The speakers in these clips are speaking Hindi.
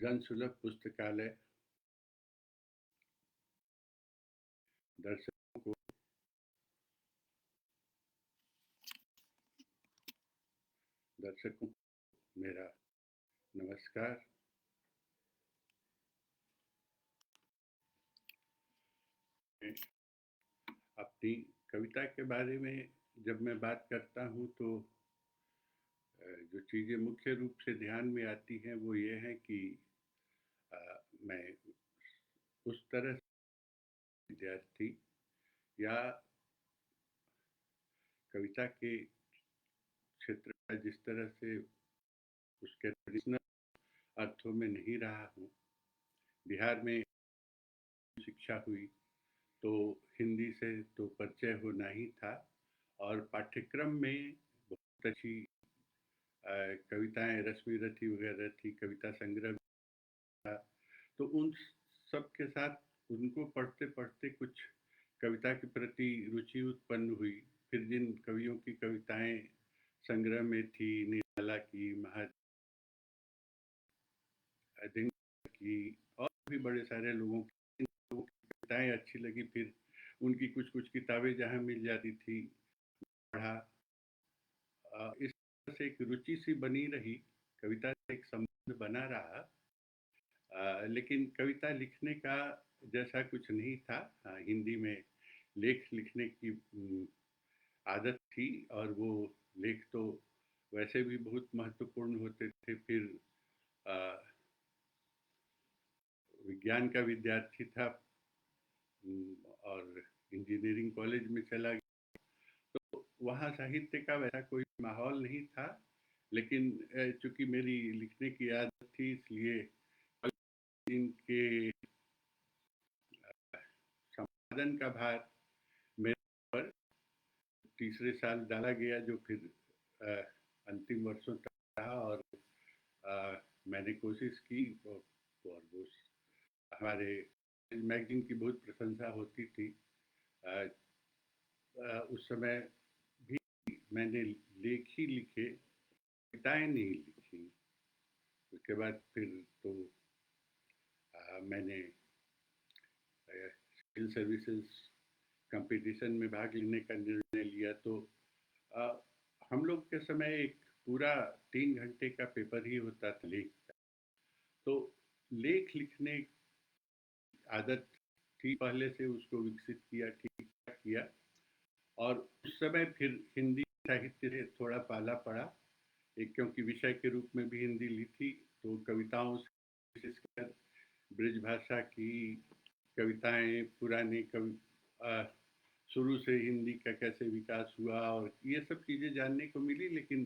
जन सुलभ पुस्तकालय दर्शकों को मेरा नमस्कार। अपनी कविता के बारे में जब मैं बात करता हूँ तो जो चीज़ें मुख्य रूप से ध्यान में आती हैं वो ये है कि मैं उस तरह से विद्यार्थी या कविता के क्षेत्र का जिस तरह से उसके ट्रेडिशनल अर्थों में नहीं रहा हूँ। बिहार में शिक्षा हुई तो हिंदी से तो परिचय होना ही था और पाठ्यक्रम में बहुत अच्छी कविताएं रश्मि रथी वगैरह थी, कविता संग्रह था। तो उन सब के साथ उनको पढ़ते पढ़ते कुछ कविता के प्रति रुचि उत्पन्न हुई। फिर जिन कवियों की कविताएं संग्रह में थी, निराला की, महादेव की और भी बड़े सारे लोगों की कविताएं अच्छी लगी। फिर उनकी कुछ कुछ किताबें जहाँ मिल जाती थी पढ़ा। इस तरह से एक रुचि सी बनी रही, कविता से एक संबंध बना रहा। लेकिन कविता लिखने का जैसा कुछ नहीं था। हिंदी में लेख लिखने की आदत थी और वो लेख तो वैसे भी बहुत महत्वपूर्ण होते थे। फिर विज्ञान का विद्यार्थी था और इंजीनियरिंग कॉलेज में चला गया तो वहाँ साहित्य का वैसा कोई माहौल नहीं था। लेकिन चूंकि मेरी लिखने की आदत थी इसलिए इनके संपादन का भार मेरे पर तीसरे साल डाला गया, जो फिर अंतिम वर्षों तक रहा और मैंने कोशिश की और वो हमारे मैगजीन की बहुत प्रशंसा होती थी। उस समय भी मैंने लेख ही लिखे, कविताएं नहीं लिखी। उसके बाद फिर तो मैंने सिविल सर्विसेज कंपटीशन में भाग लेने का निर्णय लिया। तो हम लोग के समय एक पूरा 3 घंटे का पेपर ही होता था लेख का। तो लेख लिखने आदत थी पहले से, उसको विकसित किया, ठीक किया और उस समय फिर हिंदी साहित्य से थोड़ा पाला पड़ा। एक क्योंकि विषय के रूप में भी हिंदी ली थी तो कविताओं से विशेषकर ब्रजभाषा की कविताएं, पुराने शुरू से हिंदी का कैसे विकास हुआ और ये सब चीज़ें जानने को मिली। लेकिन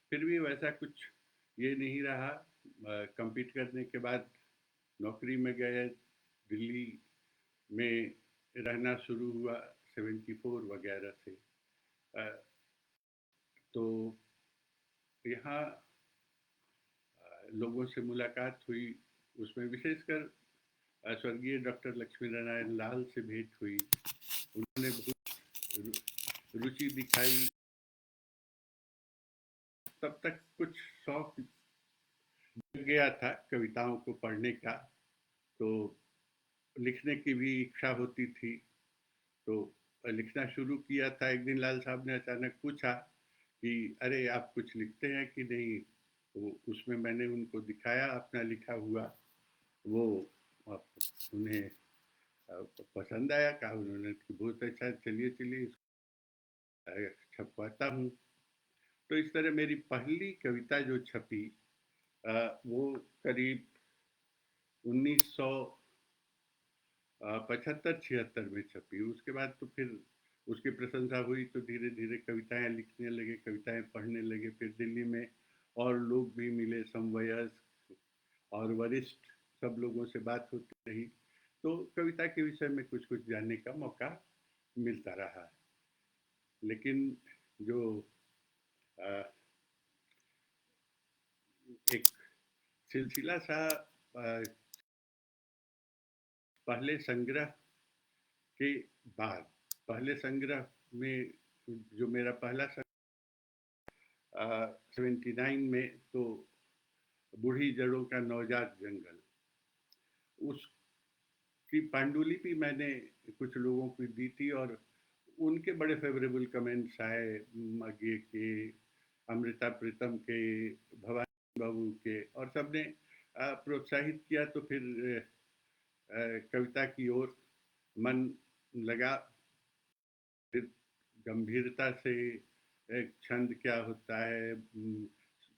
फिर भी वैसा कुछ ये नहीं रहा। कंप्लीट करने के बाद नौकरी में गए, दिल्ली में रहना शुरू हुआ 74 वगैरह से। तो यहाँ लोगों से मुलाकात हुई, उसमें विशेषकर स्वर्गीय डॉक्टर लक्ष्मी नारायण लाल से भेंट हुई। उन्होंने बहुत रुचि दिखाई। तब तक कुछ शौक गया था कविताओं को पढ़ने का, तो लिखने की भी इच्छा होती थी। तो लिखना शुरू किया था। एक दिन लाल साहब ने अचानक पूछा कि अरे आप कुछ लिखते हैं कि नहीं। तो उसमें मैंने उनको दिखाया अपना लिखा हुआ। वो उन्हें पसंद आया, कहा उन्होंने कि बहुत अच्छा, चलिए चलिए छपवाता हूँ। तो इस तरह मेरी पहली कविता जो छपी वो करीब 1975-76 में छपी। उसके बाद तो फिर उसकी प्रशंसा हुई तो धीरे धीरे कविताएं लिखने लगे, कविताएं पढ़ने लगे। फिर दिल्ली में और लोग भी मिले, समवयस्क और वरिष्ठ, सब लोगों से बात होती रही तो कविता के विषय में कुछ कुछ जानने का मौका मिलता रहा। लेकिन जो एक सिलसिला सा पहले संग्रह के बाद, पहले संग्रह में जो मेरा पहला संग्रह 79 में, तो बूढ़ी जड़ों का नवजात जंगल, उसकी पांडुलिपि मैंने कुछ लोगों को दी थी और उनके बड़े फेवरेबल कमेंट्स आए, मगे के, अमृता प्रीतम के, भवानी बाबू के, और सबने प्रोत्साहित किया। तो फिर कविता की ओर मन लगा। फिर गंभीरता से छंद क्या होता है,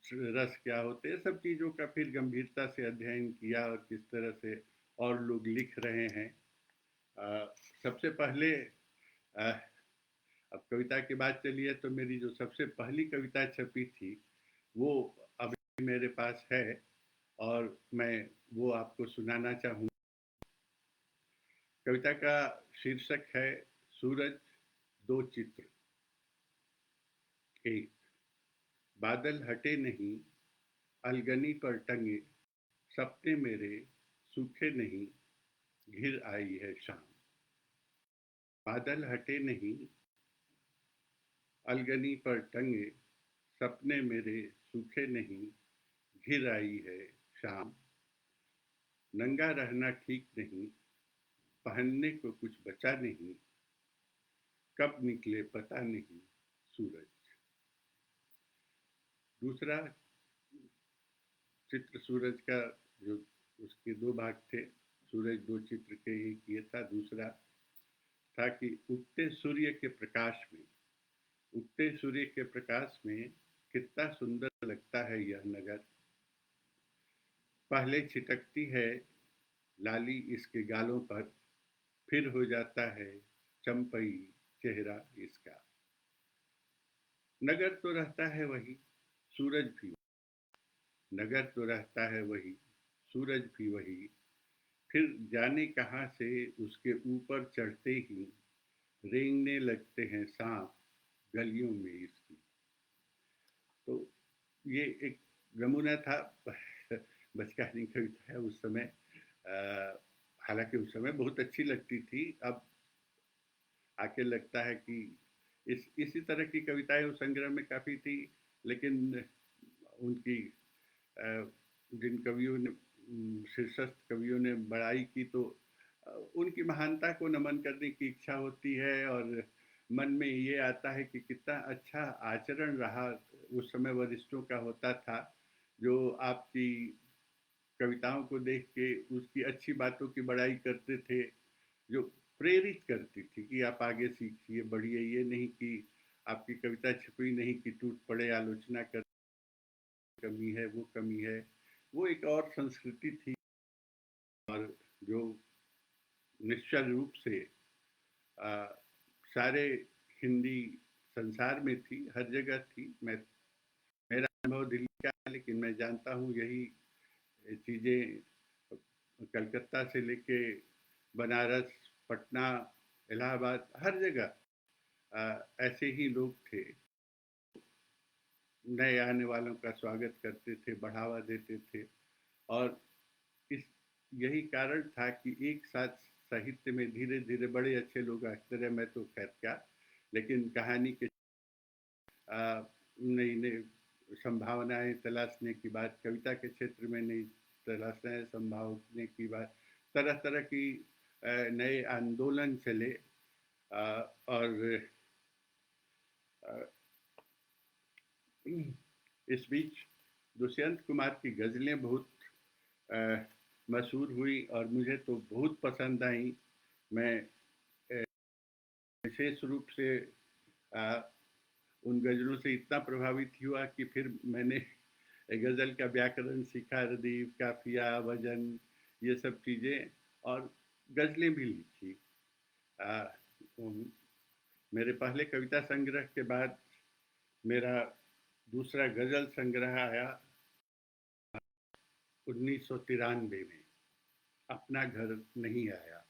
रस क्या होते हैं, सब चीज़ों का फिर गंभीरता से अध्ययन किया और किस तरह से और लोग लिख रहे हैं। सबसे पहले अब कविता की बात चली है तो मेरी जो सबसे पहली कविता छपी थी वो अभी मेरे पास है और मैं वो आपको सुनाना चाहूँ। कविता का शीर्षक है सूरज दो चित्र। एक, बादल हटे नहीं, अलगनी पर टंगे, सपने मेरे सूखे नहीं, घिर आई है शाम। बादल हटे नहीं, अलगनी पर टंगे, सपने मेरे सूखे नहीं, घिर आई है शाम। नंगा रहना ठीक नहीं, पहनने को कुछ बचा नहीं, कब निकले पता नहीं सूरज। दूसरा चित्र सूरज का, जो उसके दो भाग थे, सूरज दो चित्र के एक ये था। दूसरा था कि उगते सूर्य के प्रकाश में, उगते सूर्य के प्रकाश में कितना सुंदर लगता है यह नगर। पहले छिटकती है लाली इसके गालों पर, फिर हो जाता है चंपई चेहरा इसका। नगर तो रहता है वही, सूरज भी, नगर तो रहता है वही, सूरज भी वही, फिर जाने कहाँ से उसके ऊपर चढ़ते ही रेंगने लगते हैं सांप गलियों में इसकी। तो ये एक नमूना था। बचकानी कविता है उस समय, हालांकि उस समय बहुत अच्छी लगती थी। अब आके लगता है कि इसी तरह की कविताएं उस संग्रह में काफ़ी थी, लेकिन उनकी जिन कवियों ने, शीर्षस्थ कवियों ने बड़ाई की, तो उनकी महानता को नमन करने की इच्छा होती है और मन में ये आता है कि कितना अच्छा आचरण रहा उस समय वरिष्ठों का होता था, जो आपकी कविताओं को देख के उसकी अच्छी बातों की बड़ाई करते थे, जो प्रेरित करती थी कि आप आगे सीखिए, बढ़िए। ये नहीं कि आपकी कविता छपी नहीं कि टूट पड़े आलोचना कर, कमी है वो कमी है, वो एक और संस्कृति थी और जो निश्चल रूप से आ, सारे हिंदी संसार में थी, हर जगह थी। मेरा अनुभव दिल्ली का है, लेकिन मैं जानता हूँ यही चीज़ें कलकत्ता से लेके बनारस, पटना, इलाहाबाद, हर जगह ऐसे ही लोग थे, नए आने वालों का स्वागत करते थे, बढ़ावा देते थे। और इस यही कारण था कि एक साथ साहित्य में धीरे धीरे बड़े अच्छे लोग आते रहे। मैं तो खैर क्या, लेकिन कहानी के नई नई संभावनाएं तलाशने की बात, कविता के क्षेत्र में नई तलाशनाएं संभावने की बात, तरह तरह की नए आंदोलन चले। और इस बीच दुष्यंत कुमार की गज़लें बहुत मशहूर हुई और मुझे तो बहुत पसंद आई। मैं विशेष रूप से उन गज़लों से इतना प्रभावित हुआ कि फिर मैंने गज़ल का व्याकरण सीखा, रदीफ, काफिया, वजन, ये सब चीज़ें, और गज़लें भी लिखी। मेरे पहले कविता संग्रह के बाद मेरा दूसरा गज़ल संग्रह आया 1993 में, अपना घर नहीं आया।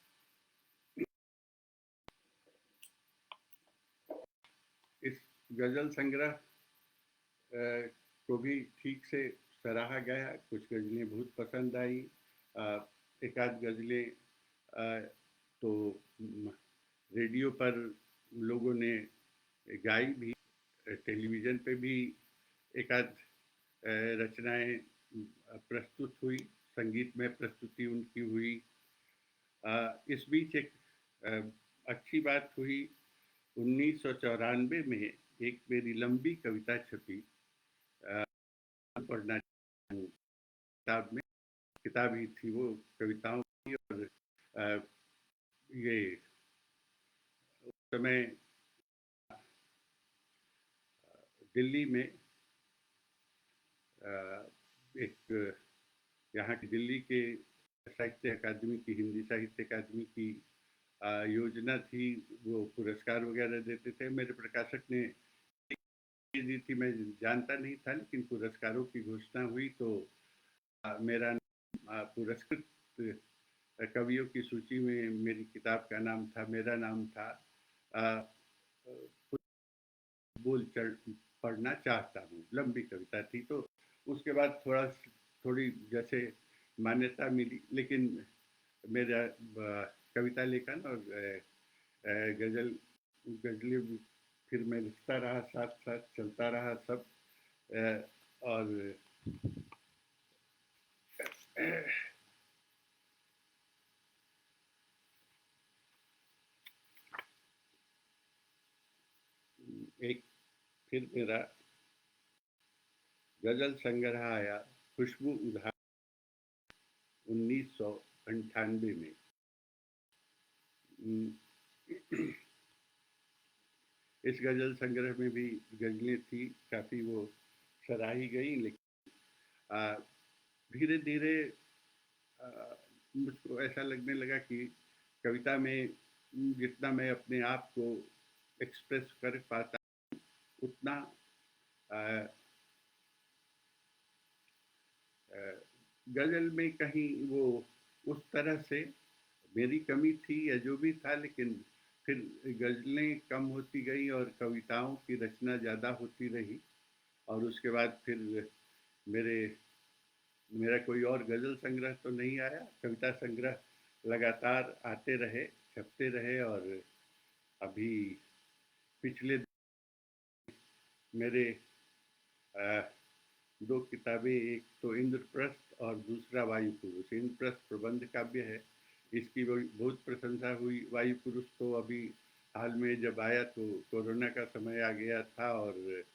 इस गज़ल संग्रह को भी ठीक से सराहा गया, कुछ गज़लें बहुत पसंद आई। एक आध गज़लें तो रेडियो पर लोगों ने गाई भी, टेलीविज़न पे भी एक आध रचनाएं प्रस्तुत हुई। संगीत में प्रस्तुति उनकी हुई। इस बीच एक अच्छी बात हुई, 1994 में एक मेरी लंबी कविता छपी, पढ़ना किताब में, किताब ही थी वो कविताओं की। और ये उस समय दिल्ली में एक यहाँ की दिल्ली के साहित्य अकादमी की, हिंदी साहित्य अकादमी की योजना थी, वो पुरस्कार वगैरह देते थे। मेरे प्रकाशक ने दी थी, मैं जानता नहीं था, लेकिन पुरस्कारों की घोषणा हुई तो मेरा पुरस्कृत कवियों की सूची में मेरी किताब का नाम था, मेरा नाम था। बोल चढ़ पढ़ना चाहता हूँ, लंबी कविता थी। तो उसके बाद थोड़ी जैसे मान्यता मिली, लेकिन मेरा कविता लेखन और गजलें फिर मैं लिखता रहा, साथ साथ चलता रहा सब। और एक फिर मेरा गजल संग्रह आया, खुशबू उधार, 1998 में। इस गजल संग्रह में भी गजलें थी, काफ़ी वो सराही गई, लेकिन धीरे धीरे मुझको ऐसा लगने लगा कि कविता में जितना मैं अपने आप को एक्सप्रेस कर पाता, उतना गजल में कहीं वो उस तरह से मेरी कमी थी या जो भी था, लेकिन फिर गजलें कम होती गई और कविताओं की रचना ज़्यादा होती रही। और उसके बाद फिर मेरा कोई और गजल संग्रह तो नहीं आया, कविता संग्रह लगातार आते रहे, छपते रहे। और अभी पिछले मेरे दो किताबें, एक तो इंद्रप्रस्थ और दूसरा वायुपुरुष। इंद्रप्रस्थ प्रबंध काव्य है, इसकी बहुत प्रशंसा हुई। वायुपुरुष तो अभी हाल में जब आया तो कोरोना का समय आ गया था, और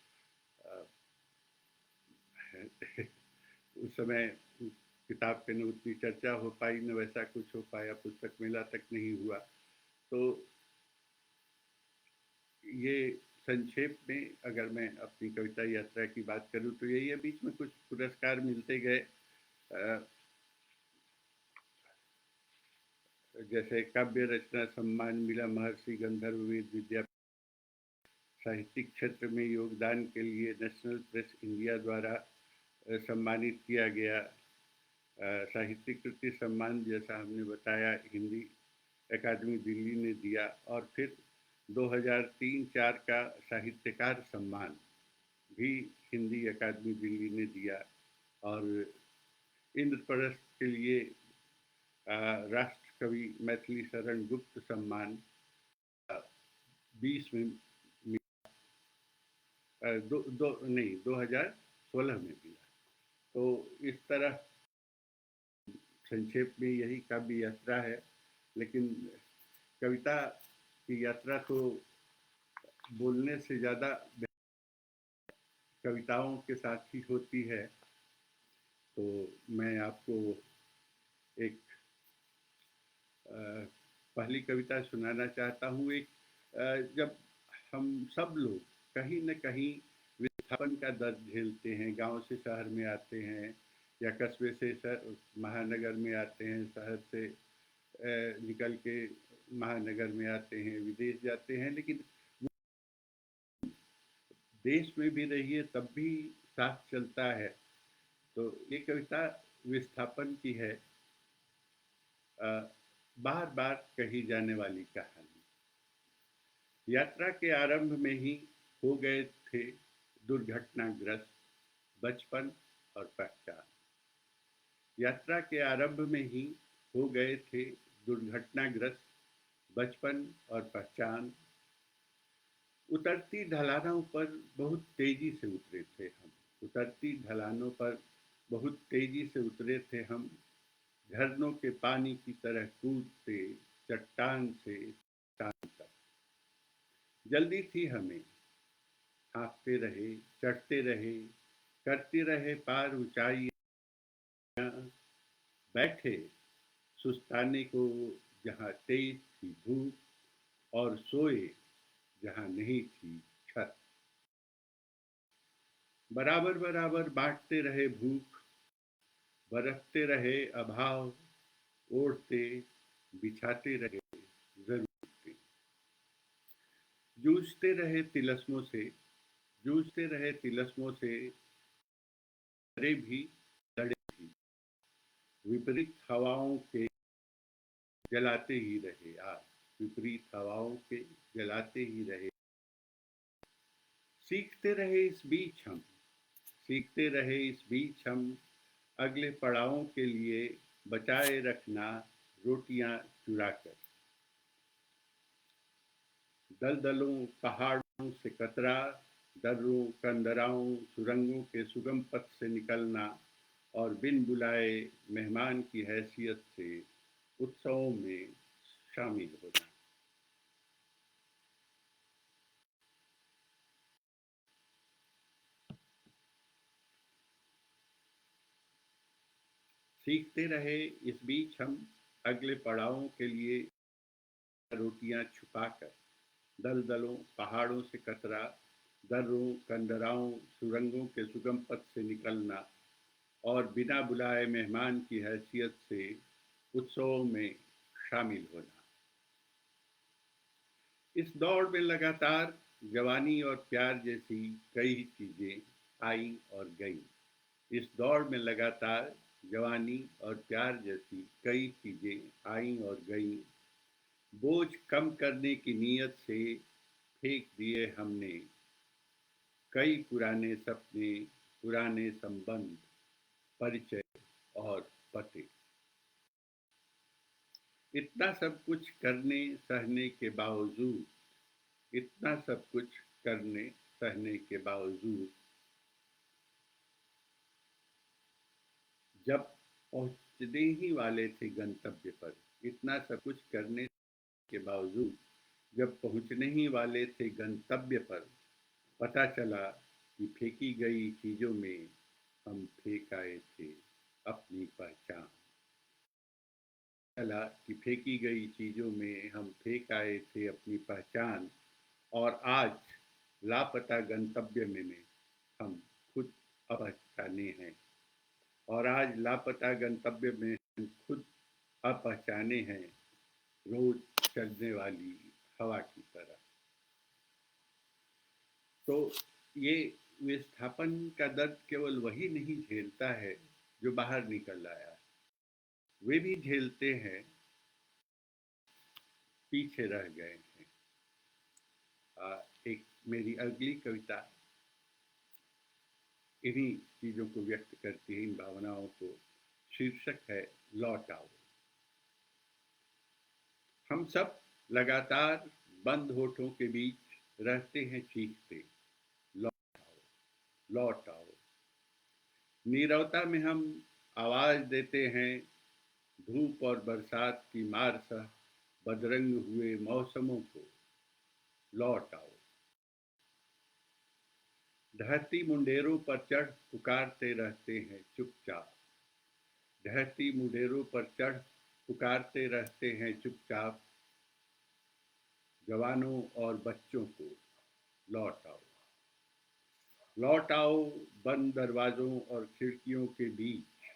उस समय किताब पे न उतनी चर्चा हो पाई, न वैसा कुछ हो पाया, पुस्तक मेला तक नहीं हुआ। तो ये संक्षेप में अगर मैं अपनी कविता यात्रा की बात करूं तो यही है। बीच में कुछ पुरस्कार मिलते गए, जैसे काव्य रचना सम्मान मिला महर्षि गंधर्व वेद विद्या, साहित्यिक क्षेत्र में योगदान के लिए नेशनल प्रेस इंडिया द्वारा सम्मानित किया गया। साहित्यिक कृति सम्मान, जैसा हमने बताया, हिंदी अकादमी दिल्ली ने दिया। और फिर 2003-04 का साहित्यकार सम्मान भी हिंदी अकादमी दिल्ली ने दिया। और इंद्रप्रस्थ के लिए राष्ट्र कवि मैथिली शरण गुप्त सम्मान 20 में, 2016 में मिला। तो इस तरह संक्षेप में यही काव्य यात्रा है। लेकिन कविता की यात्रा तो बोलने से ज़्यादा कविताओं के साथ ही होती है। तो मैं आपको एक पहली कविता सुनाना चाहता हूँ। एक जब हम सब लोग कहीं न कहीं विस्थापन का दर्द झेलते हैं, गांव से शहर में आते हैं या कस्बे से महानगर में आते हैं, शहर से निकल के महानगर में आते हैं, विदेश जाते हैं, लेकिन देश में भी रहिए तब भी साथ चलता है। तो ये कविता विस्थापन की है, बार बार कही जाने वाली कहानी। यात्रा के आरंभ में ही हो गए थे दुर्घटनाग्रस्त बचपन और पहचान। यात्रा के आरंभ में ही हो गए थे दुर्घटनाग्रस्त बचपन और पहचान। उतरती ढलानों पर बहुत तेजी से उतरे थे हम, उतरती ढलानों पर बहुत तेजी से उतरे थे हम। झरनों के पानी की तरह कूदते चट्टान से चट्टान तक। जल्दी थी हमें, हाँकते रहे, चढ़ते रहे, करते रहे पार ऊंचाइयां, बैठे सुस्ताने को जहाँ तेज थी धूप, और सोए जहाँ नहीं थी छत। बराबर बराबर बांटते रहे भूख, बरतते रहे अभाव, ओढ़ते बिछाते रहे जरूरतें। जूझते रहे तिलस्मों से, जूझते रहे तिलस्मों से, लड़े भी, लड़े भी, विपरीत हवाओं के जलाते ही रहे आज, विपरीत हवाओं के जलाते ही रहे। सीखते रहे इस बीच हम, सीखते रहे इस बीच हम, अगले पड़ावों के लिए बचाए रखना रोटियां चुरा कर। दलदलों पहाड़ों से कतरा, दर्रों कंदराओं सुरंगों के सुगम पथ से निकलना, और बिन बुलाए मेहमान की हैसियत से उत्सवों में शामिल होना। सीखते रहे इस बीच हम, अगले पड़ावों के लिए रोटियां छुपाकर। दलदलों पहाड़ों से कतरा, दर्रों कंदराओं सुरंगों के सुगम पथ से निकलना, और बिना बुलाए मेहमान की हैसियत से उत्सवों में शामिल होना। इस दौड़ में लगातार जवानी और प्यार जैसी कई चीजें आई और गई। इस दौड़ में लगातार जवानी और प्यार जैसी कई चीजें आई और गईं। बोझ कम करने की नीयत से फेंक दिए हमने कई पुराने सपने, पुराने संबंध, परिचय और पते। इतना सब कुछ करने सहने के बावजूद, इतना सब कुछ करने सहने के बावजूद, जब पहुंचने ही वाले थे गंतव्य पर, इतना सब कुछ करने के बावजूद जब पहुंचने ही वाले थे गंतव्य पर, पता चला कि फेंकी गई चीजों में हम फेंक आए थे अपनी पहचान। चला कि फेंकी गई चीजों में हम फेंक आए थे अपनी पहचान, और आज लापता गंतव्य में हम खुद अपहचाने हैं। और आज लापता गंतव्य में हम खुद अपहचाने हैं, रोज चलने वाली हवा की तरह। तो ये विस्थापन का दर्द केवल वही नहीं झेलता है जो बाहर निकल आया है, वे भी झेलते हैं पीछे रह गए हैं। एक मेरी अगली कविता इन्हीं चीजों को व्यक्त करती है, इन भावनाओं को। शीर्षक है लौट आओ। हम सब लगातार बंद होठों के बीच रहते हैं चीखते, लौट आओ, लौट आओ। नीरवता में हम आवाज देते हैं, धूप और बरसात की मार सह बदरंग हुए मौसमों को, लौट आओ। ढहती मुंडेरों पर चढ़ पुकारते रहते हैं चुपचाप, ढहती मुंडेरों पर चढ़ पुकारते रहते हैं चुपचाप, जवानों और बच्चों को, लौट आओ। लौट आओ बंद दरवाजों और खिड़कियों के बीच,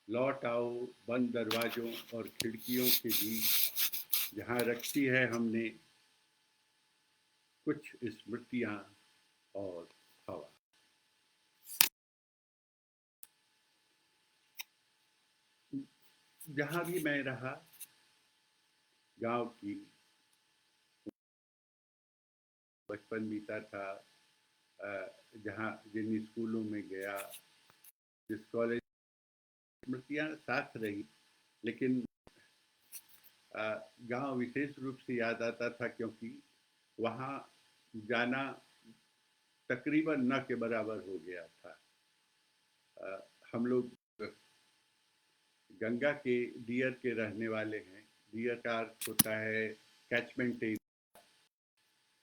लौट आओ बंद दरवाजों और खिड़कियों के बीच, जहाँ रखी है हमने कुछ स्मृतियाँ और हवा। जहाँ भी मैं रहा, गांव की बचपन बीता था, जहाँ जिन स्कूलों में गया, जिस कॉलेज, स्मृतियाँ साथ रही, लेकिन गांव विशेष रूप से याद आता था क्योंकि वहाँ जाना तकरीबन न के बराबर हो गया था। हम लोग गंगा के डियर के रहने वाले हैं। डियर का अर्थ होता है कैचमेंट एरिया,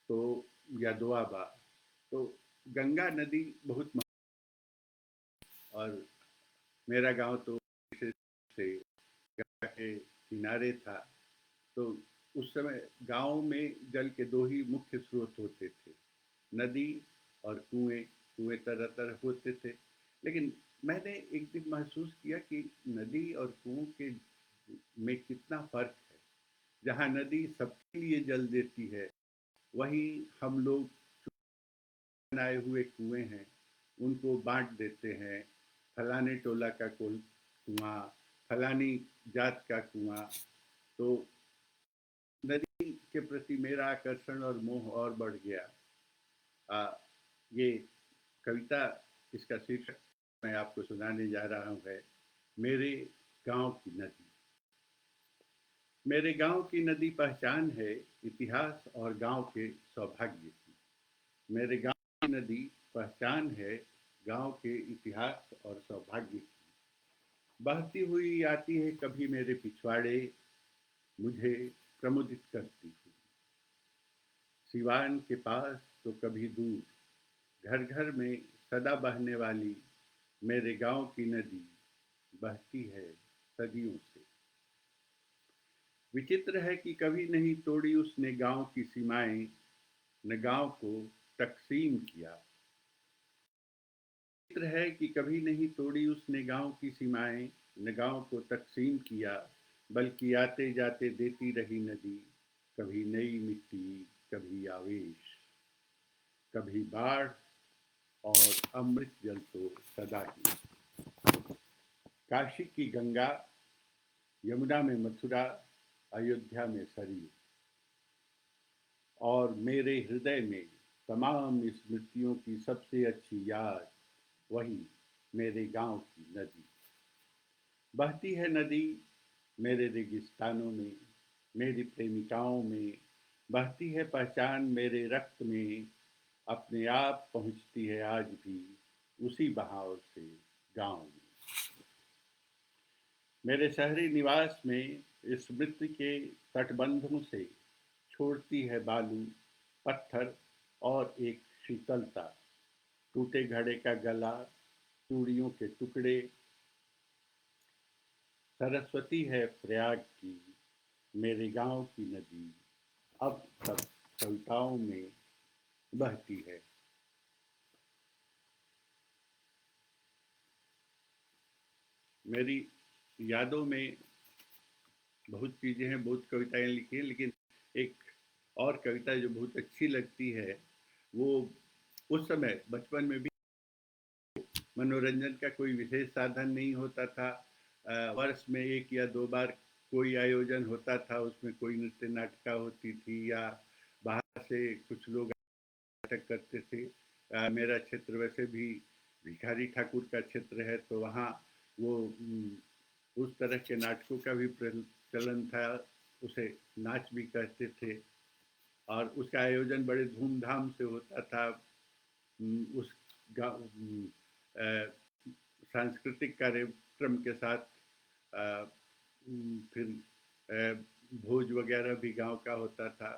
तो या दोआबा। तो गंगा नदी बहुत और मेरा गांव तो विशेष रूप से गंगा के किनारे था। तो उस समय गांव में जल के दो ही मुख्य स्रोत होते थे, नदी और कुएं। कुएं तरह तरह होते थे, लेकिन मैंने एक दिन महसूस किया कि नदी और कुओं के में कितना फर्क है। जहाँ नदी सबके लिए जल देती है, वहीं हम लोग बनाए हुए कुएं हैं, उनको बांट देते हैं। फलाने टोला का कोई कुआं, फलानी जात का कुआं। तो नदी के प्रति मेरा आकर्षण और मोह और बढ़ गया। ये कविता, इसका शीर्षक मैं आपको सुनाने जा रहा हूँ है मेरे गांव की नदी। मेरे गांव की नदी पहचान है इतिहास और गांव के सौभाग्य की। मेरे गांव की नदी पहचान है गांव के इतिहास और सौभाग्य की। बहती हुई आती है कभी मेरे पिछवाड़े, मुझे प्रमुदित करती हुई। सिवान के पास तो कभी दूर, घर घर में सदा बहने वाली मेरे गांव की नदी बहती है सदियों से। विचित्र है कि कभी नहीं तोड़ी उसने गांव की सीमाएं, न गांव को तकसीम किया। विचित्र है कि कभी नहीं तोड़ी उसने गांव की सीमाएं, न गांव को तकसीम किया, बल्कि आते जाते देती रही नदी, कभी नई मिट्टी, कभी आवेश, कभी बाढ़ और अमृत जल तो सदा ही। काशी की गंगा, यमुना में मथुरा, अयोध्या में सरयू, और मेरे हृदय में तमाम स्मृतियों की सबसे अच्छी याद वही मेरे गांव की नदी। बहती है नदी मेरे रेगिस्तानों में, मेरी प्रेमिकाओं में। बहती है पहचान मेरे रक्त में, अपने आप पहुंचती है आज भी उसी बहाव से गांव में। मेरे शहरी निवास में स्मृति के तटबंधों से छोड़ती है बालू, पत्थर और एक शीतलता। टूटे घड़े का गला, चूड़ियों के टुकड़े। सरस्वती है प्रयाग की मेरे गांव की नदी, अब तक कविताओं में बहती है। मेरी यादों में बहुत चीज़ें हैं, बहुत कविताएं लिखी हैं, लेकिन एक और कविता जो बहुत अच्छी लगती है, वो उस समय बचपन में भी मनोरंजन का कोई विशेष साधन नहीं होता था। वर्ष में एक या दो बार कोई आयोजन होता था, उसमें कोई नृत्य नाटिका होती थी या बाहर से कुछ लोग नाटक करते थे। मेरा क्षेत्र वैसे भी भिखारी ठाकुर का क्षेत्र है, तो वहाँ वो उस तरह के नाटकों का भी प्रचलन था। उसे नाच भी कहते थे और उसका आयोजन बड़े धूमधाम से होता था। उस सांस्कृतिक कार्यक्रम के साथ फिर भोज वगैरह भी गांव का होता था।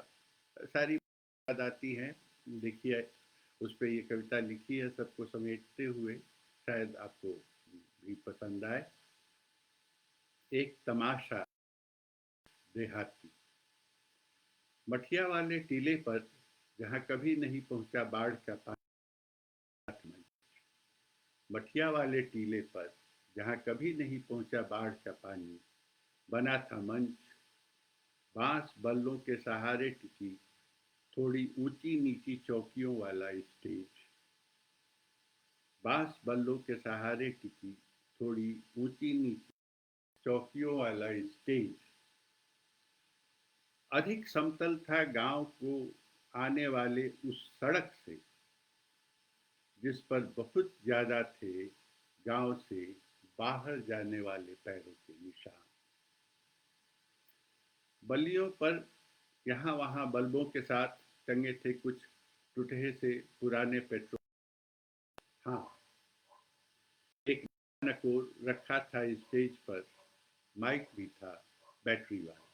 सारी याद आती हैं। देखिए, उस पर ये कविता लिखी है सबको समेटते हुए, शायद आपको भी पसंद आए। एक तमाशा देहाती। मठिया वाले टीले पर जहाँ कभी नहीं पहुंचा बाढ़ का पानी। मठिया वाले टीले पर जहाँ कभी नहीं पहुंचा बाढ़ का पानी, बना था मंच। बांस बल्लों के सहारे टिकी थोड़ी ऊंची नीची चौकियों वाला स्टेज। बांस बल्लों के सहारे टिकी थोड़ी ऊंची नीची चौकियों वाला स्टेज। अधिक समतल था गांव को आने वाले उस सड़क से, जिस पर बहुत ज्यादा थे गांव से बाहर जाने वाले पैरों के निशान। बल्लियों पर यहाँ वहाँ बल्बों के साथ टंगे थे कुछ टूटे से पुराने पेट्रोल। हाँ, एक नकोर रखा था स्टेज पर, माइक भी था बैटरी वाला।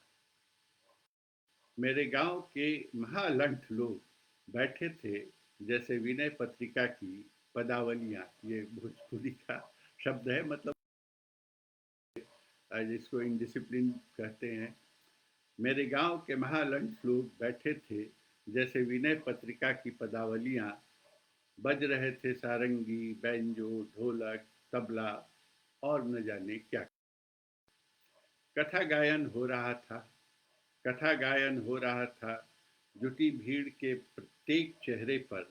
मेरे गांव के महालंठ लोग बैठे थे जैसे विनय पत्रिका की पदावलियां, ये भोजपुरी का शब्द है, मतलब जिसको इनडिसिप्लिन कहते हैं। मेरे गांव के महालंठ लोग बैठे थे जैसे विनय पत्रिका की पदावलियां, बज रहे थे सारंगी, बैंजो, ढोलक, तबला और न जाने क्या। कथा गायन हो रहा था, कथा गायन हो रहा था। जुटी भीड़ के प्रत्येक चेहरे पर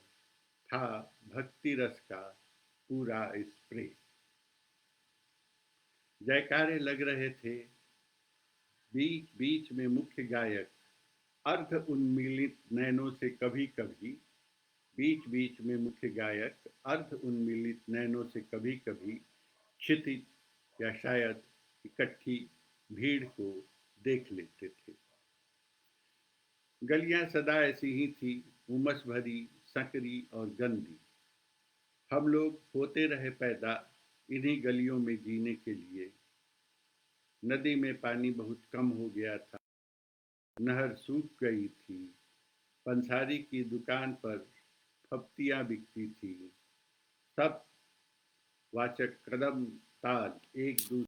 था भक्ति रस का पूरा स्प्रे। जयकारे लग रहे थे, बीच बीच में मुख्य गायक अर्ध उन्मीलित नैनों से कभी कभी, बीच बीच में मुख्य गायक अर्ध उन्मीलित नैनों से कभी कभी क्षितिज या शायद इकट्ठी भीड़ को देख लेते थे। गलियां सदा ऐसी ही थी, उमस भरी, संकरी और गंदी। हम लोग होते रहे पैदा इन्हीं गलियों में जीने के लिए। नदी में पानी बहुत कम हो गया था, नहर सूख गई थी, पंसारी की दुकान पर फप्तियां बिकती थी। सब वाचक कदम ताल एक दूसरे,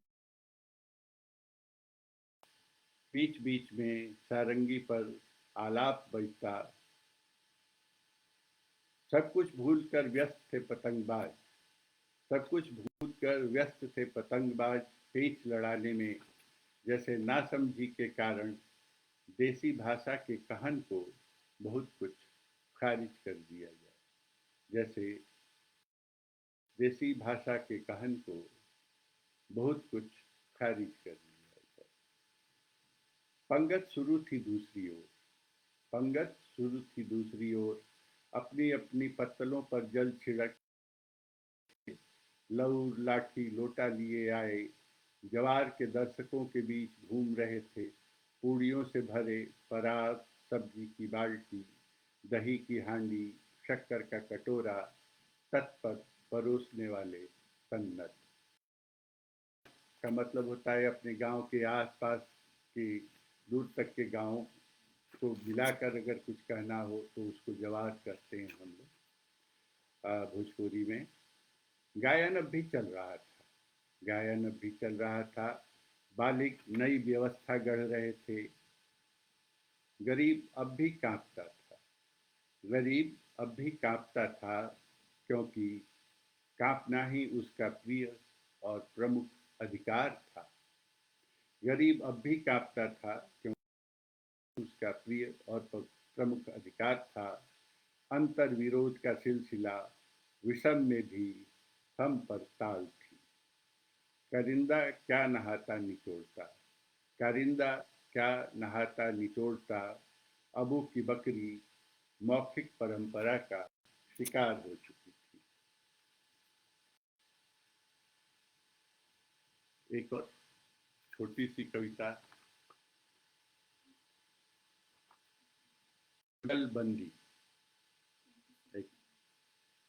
बीच बीच में सारंगी पर आलाप बजता। सब कुछ भूल कर व्यस्त थे पतंगबाज, सब कुछ भूल कर व्यस्त थे पतंगबाज पेच लड़ाने में। जैसे नासमझी के कारण देसी भाषा के कहन को बहुत कुछ खारिज कर दिया जाए, जैसे देसी भाषा के कहन को बहुत कुछ खारिज कर दिया जाए। पंगत शुरू थी दूसरी ओर, पंगत शुरू थी दूसरी ओर। अपनी अपनी पत्तलों पर जल छिड़क, लऊ लाठी लोटा लिए आए। जवार के दर्शकों के बीच घूम रहे थे, पूड़ियों से भरे परात, सब्जी की बाल्टी, दही की हांडी, शक्कर का कटोरा, तत्पर परोसने वाले सन्नत। का मतलब होता है अपने गांव के आसपास के दूर तक के गांव को मिलाकर अगर कुछ कहना हो तो उसको जवार कहते हैं हम लोग भोजपुरी में। गायन अब भी चल रहा था, गायन अब भी चल रहा था। बालिक नई व्यवस्था गढ़ रहे थे। गरीब अब भी कांपता था, गरीब अब भी कांपता था, क्योंकि कांपना ही उसका प्रिय और प्रमुख अधिकार था। गरीब अब भी कांपता था क्योंकि उसका प्रिय और प्रमुख अधिकार था। अंतर विरोध का सिलसिला विषम में भी हम पर ताल थी। करिंदा क्या नहाता निचोड़ता, कारिंदा क्या नहाता निचोड़ता। अबू की बकरी मौखिक परंपरा का शिकार हो चुकी थी। एक और छोटी सी कविता, बंदी। एक,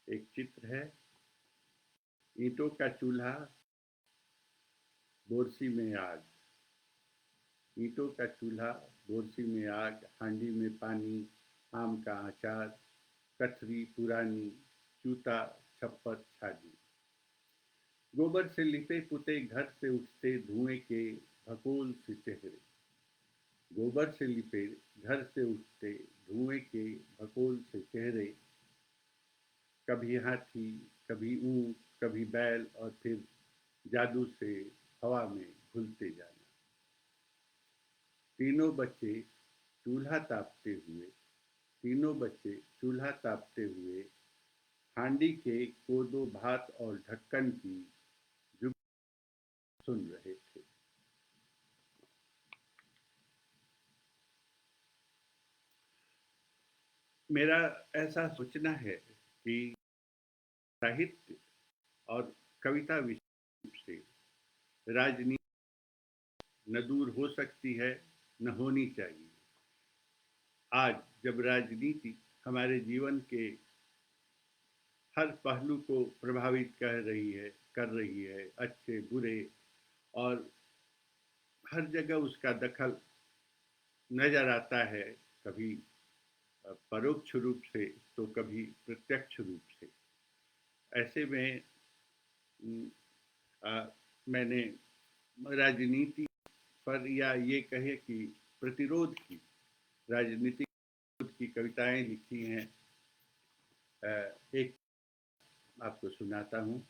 एक चित्र है, ईंटों का चूल्हा, बोरसी में आग। ईंटों का चूल्हा, बोरसी में आग, हांडी में पानी, आम का अचार, कथरी पुरानी, जूता छप्पर छाजी। गोबर से लिपे पुते घर से उठते धुएं के भकोल से चेहरे। गोबर से लिपे घर से उठते धुएं के भकोल से चेहरे। कभी हाथी, कभी ऊंट, कभी बैल और फिर जादू से हवा में घुलते जाना। तीनों बच्चे चूल्हा तापते हुए, तीनों बच्चे चूल्हा तापते हुए हांडी के कोदो भात और ढक्कन की जुग सुन रहे थे। मेरा ऐसा सोचना है कि साहित्य और कविता विषय से राजनीति न दूर हो सकती है, न होनी चाहिए। आज जब राजनीति हमारे जीवन के हर पहलू को प्रभावित कर रही है, अच्छे बुरे और हर जगह उसका दखल नजर आता है, कभी परोक्ष रूप से तो कभी प्रत्यक्ष रूप से। ऐसे में मैंने राजनीति पर, या ये कहे कि प्रतिरोध की, राजनीतिक की कविताएं लिखी हैं। एक आपको सुनाता हूँ।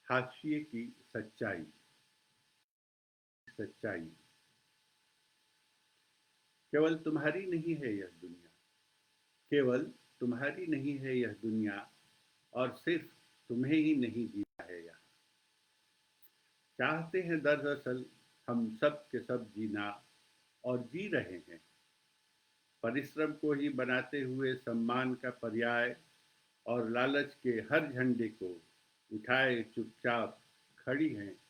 हाशिए की सच्चाई। सच्चाई केवल तुम्हारी नहीं है यह दुनिया, केवल तुम्हारी नहीं है यह दुनिया, और सिर्फ तुम्हें ही नहीं जीना है यहाँ। चाहते हैं दरअसल हम सब के सब जीना, और जी रहे हैं। परिश्रम को ही बनाते हुए सम्मान का पर्याय, और लालच के हर झंडे को उठाए चुपचाप खड़ी हैं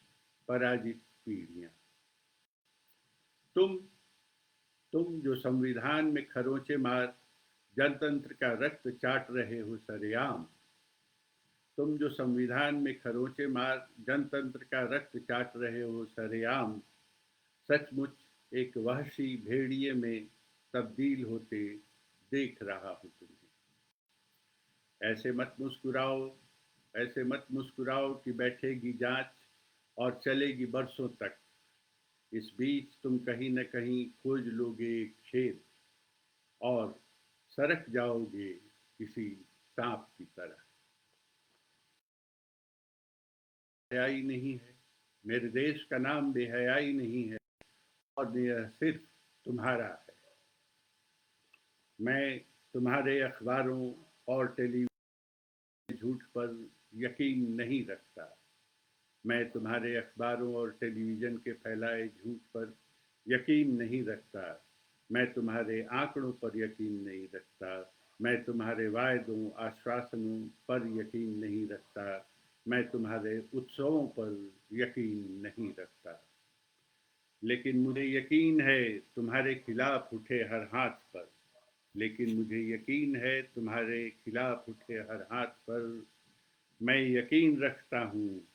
पराजित पीढ़ियां। तुम तुम जो संविधान में खरोंचे मार जनतंत्र का रक्त चाट रहे हो सरेआम, तुम जो संविधान में खरोंचे मार जनतंत्र का रक्त चाट रहे हो सरेआम, सचमुच एक वहशी भेड़िए में तब्दील होते देख रहा हूं तुम्हें। ऐसे मत मुस्कुराओ, ऐसे मत मुस्कुराओ कि बैठेगी जांच और चलेगी बरसों तक। इस बीच तुम कहीं न कहीं खोज लोगे एक छेद, और सरक जाओगे किसी सांप की तरह। हयाई नहीं है, मेरे देश का नाम बेहयाई नहीं है, और यह सिर्फ तुम्हारा है। मैं तुम्हारे अखबारों और टेलीविजन झूठ पर यकीन नहीं रखता। मैं तुम्हारे अखबारों और टेलीविजन के फैलाए झूठ पर यकीन नहीं रखता। मैं तुम्हारे आंकड़ों पर यकीन नहीं रखता। मैं तुम्हारे वायदों आश्वासनों पर यकीन नहीं रखता। मैं तुम्हारे उत्सवों पर यकीन नहीं रखता। लेकिन मुझे यकीन है तुम्हारे खिलाफ उठे हर हाथ पर, लेकिन मुझे यकीन है तुम्हारे खिलाफ उठे हर हाथ पर। मैं यकीन रखता हूँ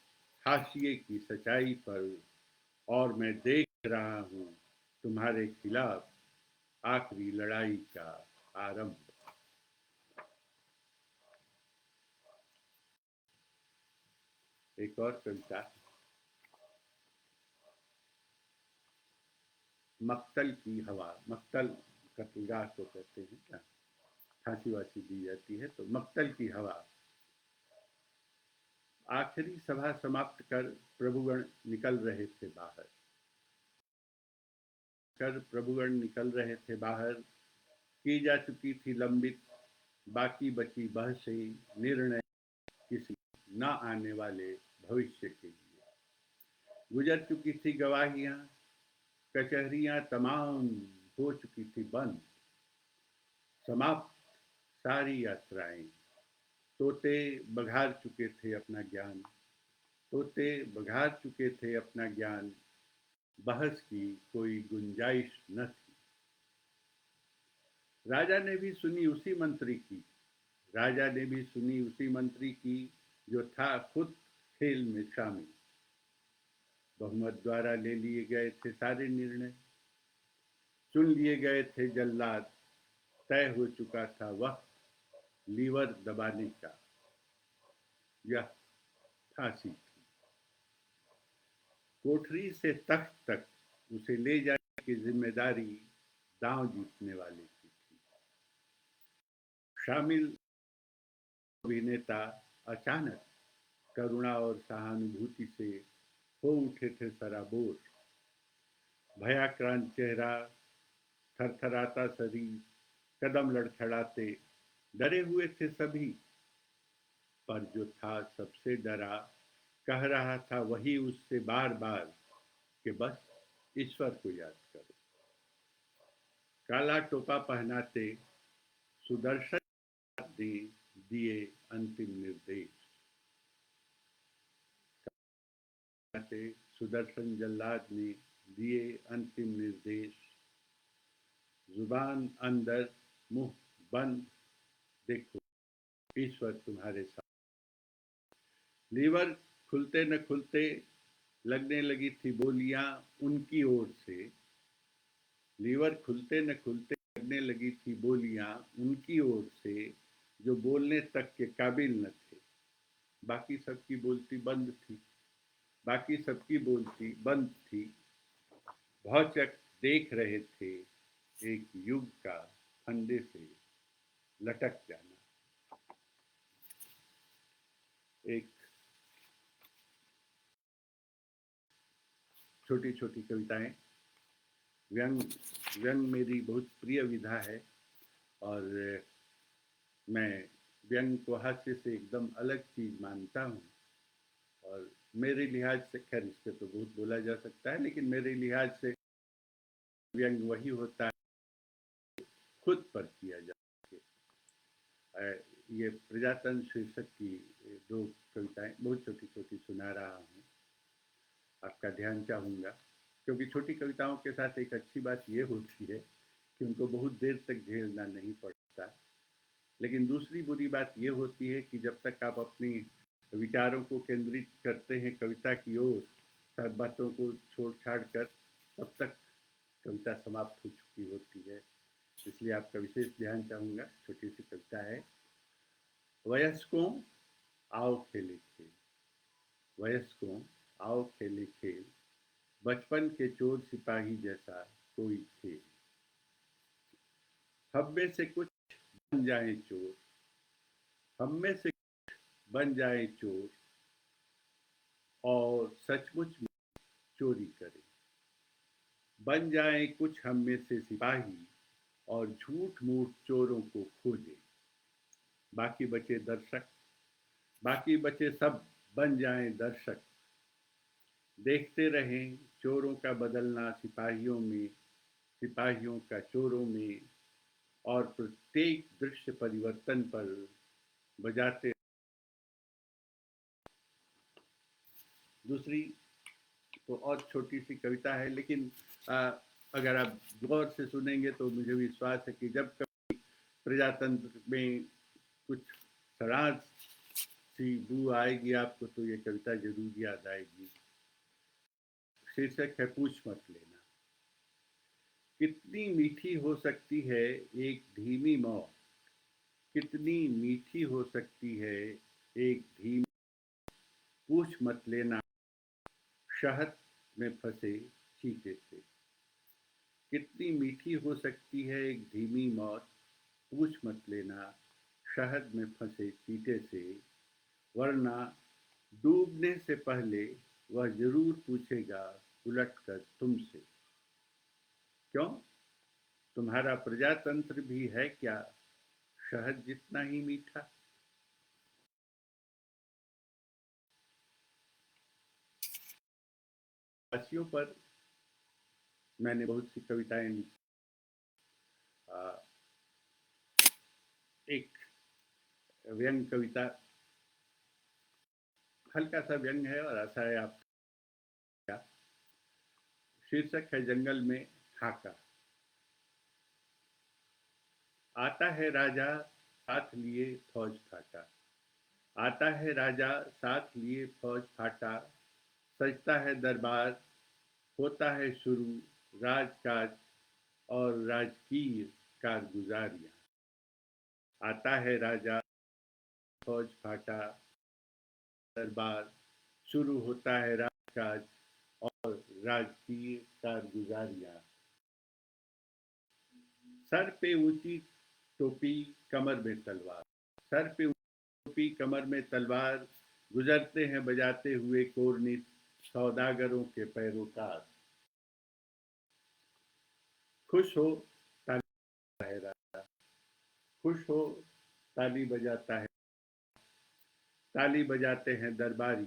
हाशिए की सच्चाई पर, और मैं देख रहा हूँ तुम्हारे खिलाफ आखिरी लड़ाई का आरंभ। एक और कविता, मक्तल की हवा। मक्तल कत्लगाह को कहते हैं क्या, फांसी वासी दी जाती है, तो मक्तल की हवा। आखिरी सभा समाप्त कर प्रभुगण निकल रहे थे बाहर, प्रभुगण निकल रहे थे बाहर। की जा चुकी थी लंबित बाकी बची बहसें, निर्णय किसी न आने वाले भविष्य के लिए। गुजर चुकी थी गवाहियां, कचहरियां तमाम हो चुकी थी बंद। समाप्त सारी यात्राएं। तोते बघार चुके थे अपना ज्ञान, तोते बघार चुके थे अपना ज्ञान। बहस की कोई गुंजाइश न थी। राजा ने भी सुनी उसी मंत्री की, राजा ने भी सुनी उसी मंत्री की, जो था खुद खेल में शामिल। बहुमत द्वारा ले लिए गए थे सारे निर्णय, चुन लिए गए थे जल्लाद। तय हो चुका था वक्त लीवर दबाने का, यह फांसी थी। कोठरी से तख्त तक उसे ले जाने की जिम्मेदारी दांव जीतने वाले की थी। शामिल अभिनेता अचानक करुणा और सहानुभूति से हो उठे थे सराबोर। भयाक्रांत चेहरा, थरथराता शरीर, कदम लड़खड़ाते, डरे हुए थे सभी। पर जो था सबसे डरा, कह रहा था वही उससे बार बार कि बस ईश्वर को याद करो। काला टोपा पहनाते सुदर्शन ने दिए अंतिम निर्देश। सुदर्शन जल्लाद ने दिए अंतिम निर्देश। जुबान अंदर मुंह बंद, देखो ईश्वर तुम्हारे साथ। लीवर खुलते न खुलते लगने लगी थी बोलियां उनकी ओर से, लीवर खुलते न खुलते लगने लगी थी बोलियां उनकी ओर से, जो बोलने तक के काबिल न थे। बाकी सबकी बोलती बंद थी, बाकी सबकी बोलती बंद थी। भौचक देख रहे थे एक युग का फंदे से लटक जाना। एक छोटी छोटी कविताएं। व्यंग व्यंग मेरी बहुत प्रिय विधा है, और मैं व्यंग को हास्य से एकदम अलग चीज मानता हूँ। और मेरे लिहाज से, खैर इस पे तो बहुत बोला जा सकता है, लेकिन मेरे लिहाज से व्यंग वही होता है खुद पर किया जा सके। ये प्रजातंत्र शीर्षक की दो कविताएं बहुत छोटी छोटी सुना रहा हूँ, आपका ध्यान चाहूँगा। क्योंकि छोटी कविताओं के साथ एक अच्छी बात ये होती है कि उनको बहुत देर तक झेलना नहीं पड़ता। लेकिन दूसरी बुरी बात ये होती है कि जब तक आप अपनी विचारों को केंद्रित करते हैं कविता की ओर, सब बातों को छोड़ छाड़ कर, तब तक कविता समाप्त हो चुकी होती है। इसलिए आपका विशेष ध्यान चाहूँगा। छोटी सी कविता है। वयस्कों आओ खेले खेल, वयस्कों आओ खेले खेल, बचपन के चोर सिपाही जैसा कोई खेल। हम में से कुछ बन जाए चोर, हम में से बन जाए चोर, और सचमुच में चोरी करें। बन जाए कुछ हम में से सिपाही, और झूठ मूठ चोरों को खोजे। बाकी बचे दर्शक, बाकी बचे सब बन जाएं दर्शक। देखते रहें चोरों का बदलना सिपाहियों में, सिपाहियों का चोरों में, और प्रत्येक दृश्य परिवर्तन पर बजाते। दूसरी तो और छोटी सी कविता है, लेकिन अगर आप गौर से सुनेंगे तो मुझे विश्वास है कि जब कभी प्रजातंत्र में कुछ सराज सी बू आएगी आपको, तो ये कविता जरूर याद आएगी। शीर्षक है पूछ मत लेना। कितनी मीठी हो सकती है एक धीमी मौत, कितनी मीठी हो सकती है एक धीमी, पूछ मत लेना शहद में फंसे चीते से। कितनी मीठी हो सकती है एक धीमी मौत, पूछ मत लेना शहद में फंसे चीते से, वरना डूबने से पहले वह जरूर पूछेगा उलट कर तुमसे, क्यों तुम्हारा प्रजातंत्र भी है क्या शहद जितना ही मीठा। वासियों पर मैंने बहुत सी कविताएं लिखी। एक व्यंग कविता, हल्का सा व्यंग है और आशा है आप क्या। शीर्षक है जंगल में हाका। आता है राजा साथ लिए फौज फाटा, आता है राजा साथ लिए फौज फाटा, सजता है दरबार, होता है शुरू राजकाज और राजकीय कारगुजारियां। आता है राजा फौज फाटा, दरबार, शुरू होता है राजकाज और राजकीय कारगुजारियां। सर पे ऊंची टोपी कमर में तलवार, सर पे टोपी कमर में तलवार, गुजरते हैं बजाते हुए कोरनित सौदागरों के पैरोकार। खुश हो ताली है राजा, खुश हो ताली बजाता है, ताली बजाते हैं दरबारी,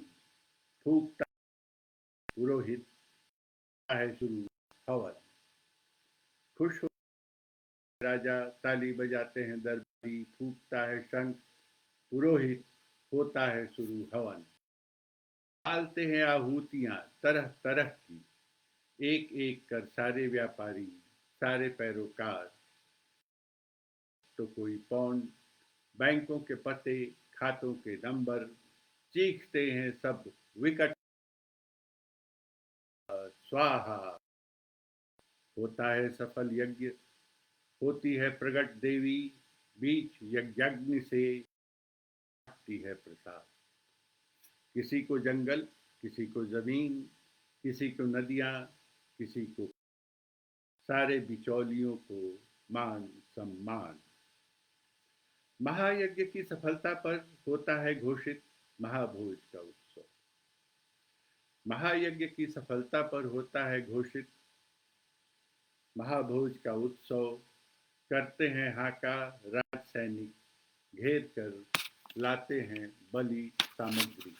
फूकता पुरोहित है शुरू हवन। खुश हो राजा, ताली बजाते हैं दरबारी, फूकता है शंख पुरोहित, होता है शुरू हवन। डालते हैं आहूतियां तरह तरह की, एक एक कर सारे व्यापारी, सारे पैरोकार। तो कोई पौंड, बैंकों के पते, खातों के नंबर, चीखते हैं सब विकट स्वाहा। होता है सफल यज्ञ, होती है प्रगट देवी, बीच यज्ञाग्नि से आती है प्रसाद। किसी को जंगल, किसी को जमीन, किसी को नदियां, किसी को, सारे बिचौलियों को मान सम्मान। महायज्ञ की सफलता पर होता है घोषित महाभोज का उत्सव। महायज्ञ की सफलता पर होता है घोषित महाभोज का उत्सव। करते हैं हाका राज सैनिक, घेर कर लाते हैं बलि सामग्री।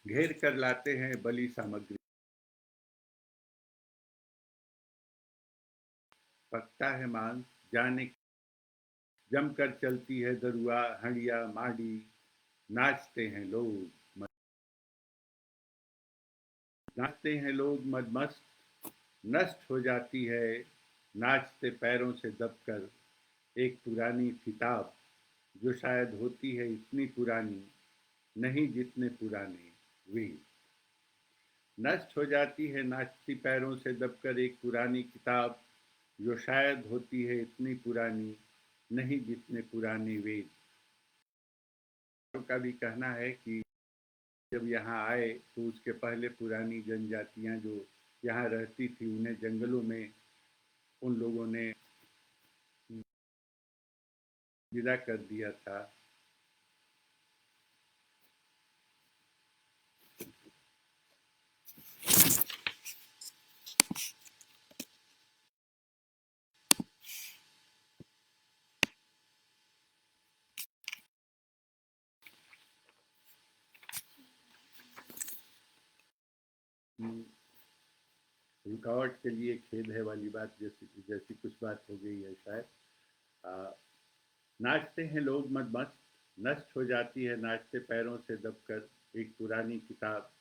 घेर कर लाते हैं बलि सामग्री। पकता है मांस जाने, जमकर चलती है दरुआ हंडिया माडी। नाचते हैं लोग, नाचते हैं लोग मदमस्त। नष्ट हो जाती है नाचते पैरों से दबकर एक पुरानी किताब, जो शायद होती है इतनी पुरानी नहीं जितने पुराने वे। नष्ट हो जाती है नाचती पैरों से दबकर एक पुरानी किताब, जो शायद होती है इतनी पुरानी नहीं जितने पुराने वेद। का भी कहना है कि जब यहाँ आए तो उसके पहले पुरानी जनजातियाँ जो यहाँ रहती थी उन्हें जंगलों में उन लोगों ने विदा कर दिया था। रुकावट के लिए खेद है वाली बात जैसी जैसी कुछ बात हो गई है शायद। नाचते हैं लोग मद मस्त, नष्ट हो जाती है नाचते पैरों से दबकर एक पुरानी किताब,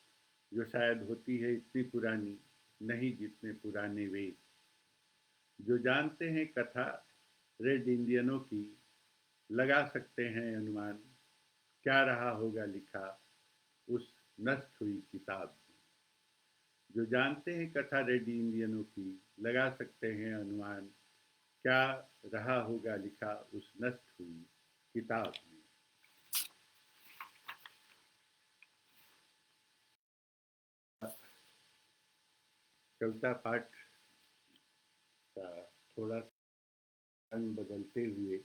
जो शायद होती है इतनी पुरानी नहीं जितने पुराने वेद। जो जानते हैं कथा रेड इंडियनों की, लगा सकते हैं अनुमान, क्या रहा होगा लिखा उस नष्ट हुई किताब में। जो जानते हैं कथा रेड इंडियनों की, लगा सकते हैं अनुमान, क्या रहा होगा लिखा उस नष्ट हुई किताब में। कविता पाठ का थोड़ा रंग बदलते हुए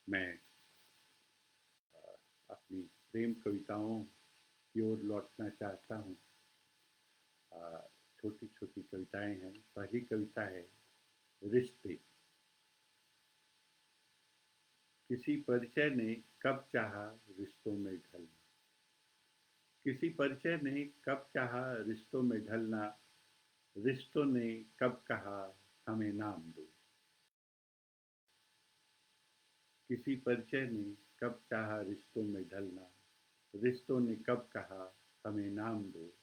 मैं अपनी प्रेम कविताओं की ओर लौटना चाहता हूँ। छोटी छोटी कविताएं हैं। पहली कविता है रिश्ते। किसी परिचय ने कब चाहा रिश्तों में ढलना, किसी परिचय ने कब चाहा रिश्तों में ढलना, रिश्तों ने कब कहा हमें नाम दो। किसी परिचय ने कब चाहा रिश्तों में ढलना, रिश्तों ने कब कहा हमें नाम दो।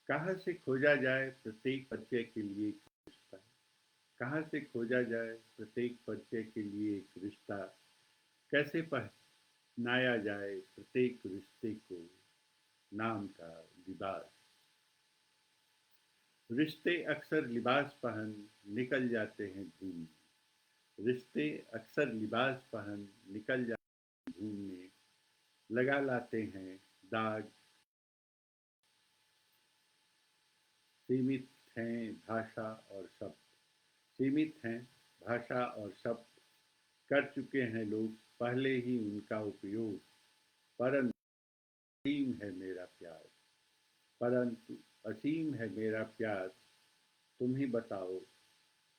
कहाँ से खोजा जाए प्रत्येक परिचय के लिए एक रिश्ता, कहाँ से खोजा जाए प्रत्येक परिचय के लिए एक रिश्ता। कैसे पहनाया जाए प्रत्येक रिश्ते को नाम का लिबास। रिश्ते अक्सर लिबास पहन निकल जाते हैं घूमने, रिश्ते अक्सर लिबास पहन निकल जाते हैं घूमने। लगा लाते हैं दाग, सीमित हैं भाषा और शब्द, सीमित हैं भाषा और शब्द। कर चुके हैं लोग पहले ही उनका उपयोग, परंतु असीम है मेरा प्यार, परंतु असीम है मेरा प्यार। तुम ही बताओ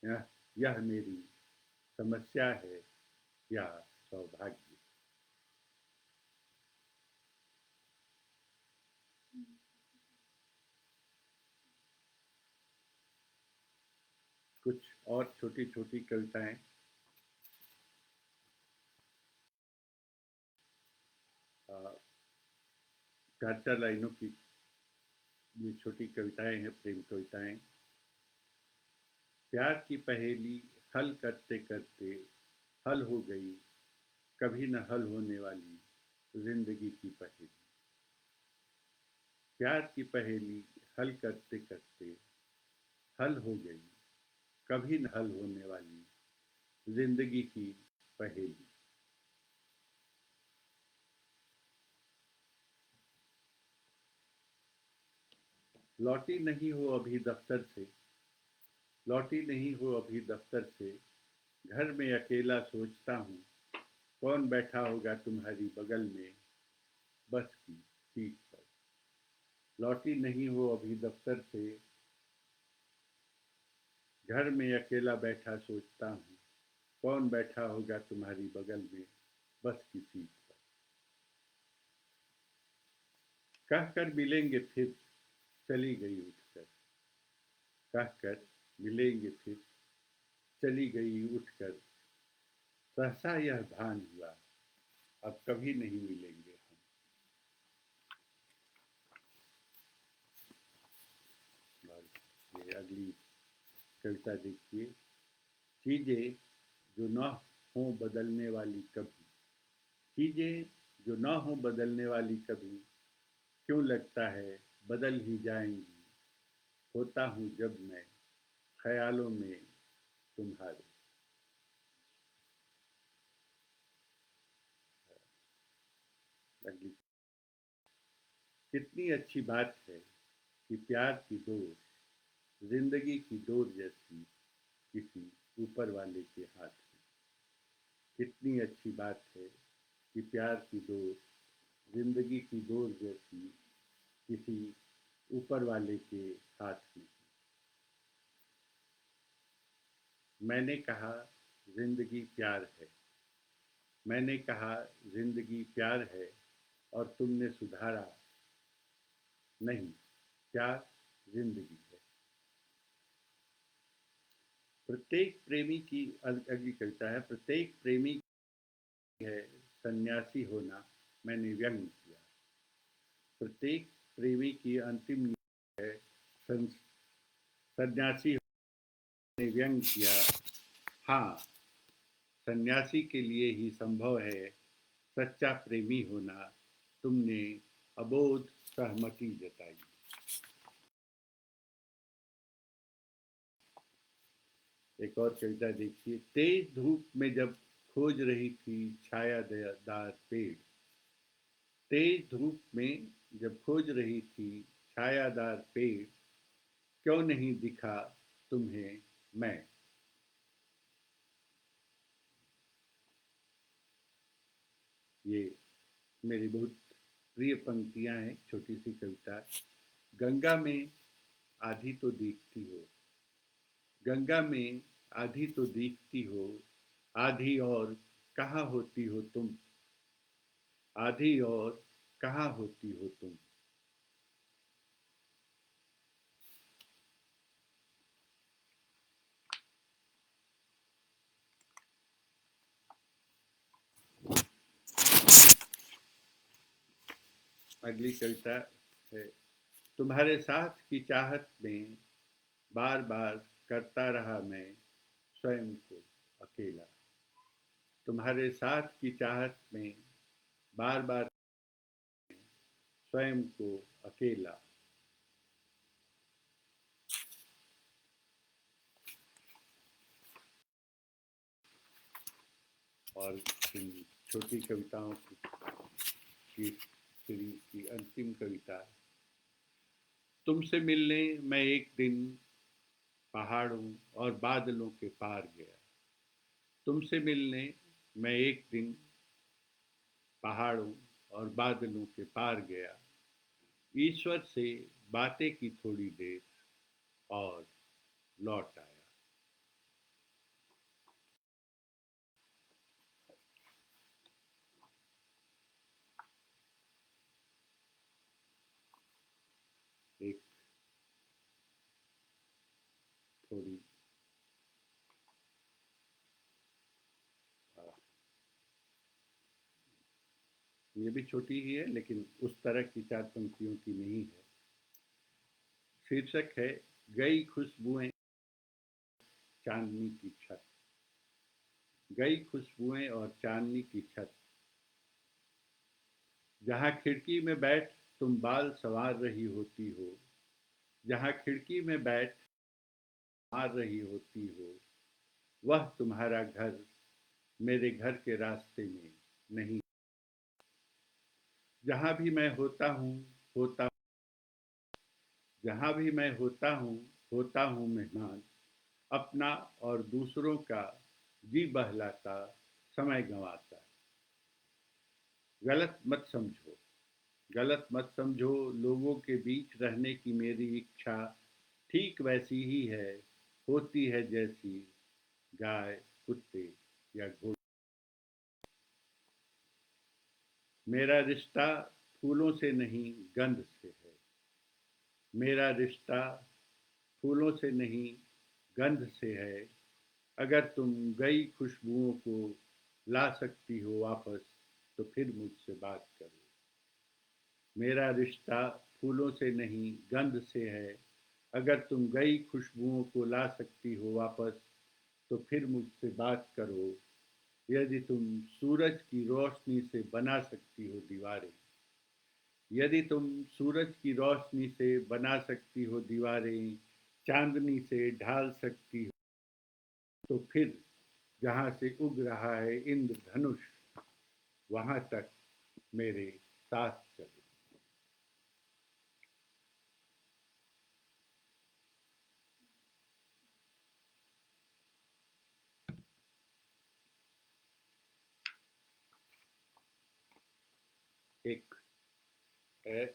यह यह मेरी समस्या है या सौभाग्य। कुछ और छोटी छोटी कविताएं। चार चार लाइनों की ये छोटी कविताएं हैं, प्रेम कविताएं। प्यार की पहेली हल करते करते हल हो गई, कभी न हल होने वाली जिंदगी की पहेली। प्यार की पहेली हल करते करते हल हो गई, कभी न हल होने वाली जिंदगी की पहेली। लौटी नहीं हो अभी दफ्तर से, लौटी नहीं हो अभी दफ्तर से, घर में अकेला सोचता हूँ, कौन बैठा होगा तुम्हारी बगल में बस की सीट पर। लौटी नहीं हो अभी दफ्तर से, घर में अकेला बैठा सोचता हूँ, कौन बैठा होगा तुम्हारी बगल में बस की सीट पर। कहकर मिलेंगे फिर, चली गई उठकर। कहकर मिलेंगे फिर, चली गई उठकर। सहसा यह भान हुआ, अब कभी नहीं मिलेंगे हम। और ये अगली कविता देखिए। चीजें जो न हो बदलने वाली कभी, चीजें जो न हो बदलने वाली कभी, क्यों लगता है बदल ही जाएंगी। होता हूँ जब मैं ख्यालों में तुम्हारे। अगली, कितनी अच्छी बात है कि प्यार की डोर जिंदगी की डोर जैसी किसी ऊपर वाले के हाथ में। कितनी अच्छी बात है कि प्यार की डोर जिंदगी की डोर जैसी किसी ऊपर वाले के हाथ में। मैंने कहा जिंदगी प्यार है, मैंने कहा जिंदगी प्यार है, और तुमने सुधारा नहीं, प्यार जिंदगी है। प्रत्येक प्रेमी की, अगली कविता है, प्रत्येक प्रेमी है सन्यासी होना मैंने व्यंग किया। प्रत्येक प्रेमी की अंतिम नींद है सन्यासी ने व्यंग किया। हाँ, सन्यासी के लिए ही संभव है सच्चा प्रेमी होना, तुमने अबोध सहमति जताई। एक और कविता देखिए। तेज धूप में जब खोज रही थी छायादार पेड़, तेज धूप में जब खोज रही थी छायादार पेड़, क्यों नहीं दिखा तुम्हें मैं। ये मेरी बहुत प्रिय पंक्तियां हैं, छोटी सी कविता। गंगा में आधी तो दिखती हो, गंगा में आधी तो दिखती हो, आधी और कहाँ होती हो तुम, आधी और कहाँ होती हो तुम। अगली कविता है। तुम्हारे साथ की चाहत में बार बार करता रहा मैं स्वयं को अकेला। तुम्हारे साथ की चाहत में बार बार स्वयं को अकेला। और इन छोटी कविताओं की सीरीज की अंतिम कविता। तुमसे मिलने मैं एक दिन पहाड़ों और बादलों के पार गया। तुमसे मिलने मैं एक दिन पहाड़ों और बादलों के पार गया। ईश्वर से बातें की थोड़ी देर और लौट आया। एक थोड़ी ये भी छोटी ही है, लेकिन उस तरह की चार पंक्तियों की नहीं है। शीर्षक है गई खुशबुएं चांदनी की छत। गई खुशबुएं और चांदनी की छत, जहाँ खिड़की में बैठ तुम बाल संवार रही होती हो, जहाँ खिड़की में बैठ मार रही होती हो, वह तुम्हारा घर मेरे घर के रास्ते में नहीं। जहाँ भी मैं होता जहाँ भी मैं होता हूँ मेहमान, अपना और दूसरों का जी बहलाता, समय गंवाता। गलत मत समझो, गलत मत समझो, लोगों के बीच रहने की मेरी इच्छा ठीक वैसी ही है, होती है जैसी गाय, कुत्ते या घोड़े। मेरा रिश्ता फूलों से नहीं गंध से है, मेरा रिश्ता फूलों से नहीं गंध से है। अगर तुम गई खुशबुओं को ला सकती हो वापस, तो फिर मुझसे बात करो। मेरा रिश्ता फूलों से नहीं गंध से है। अगर तुम गई खुशबुओं को ला सकती हो वापस, तो फिर मुझसे बात करो। यदि तुम सूरज की रोशनी से बना सकती हो दीवारें, यदि तुम सूरज की रोशनी से बना सकती हो दीवारें, चांदनी से ढाल सकती हो, तो फिर जहाँ से उग रहा है इंद्रधनुष, वहां तक मेरे साथ चलो। एक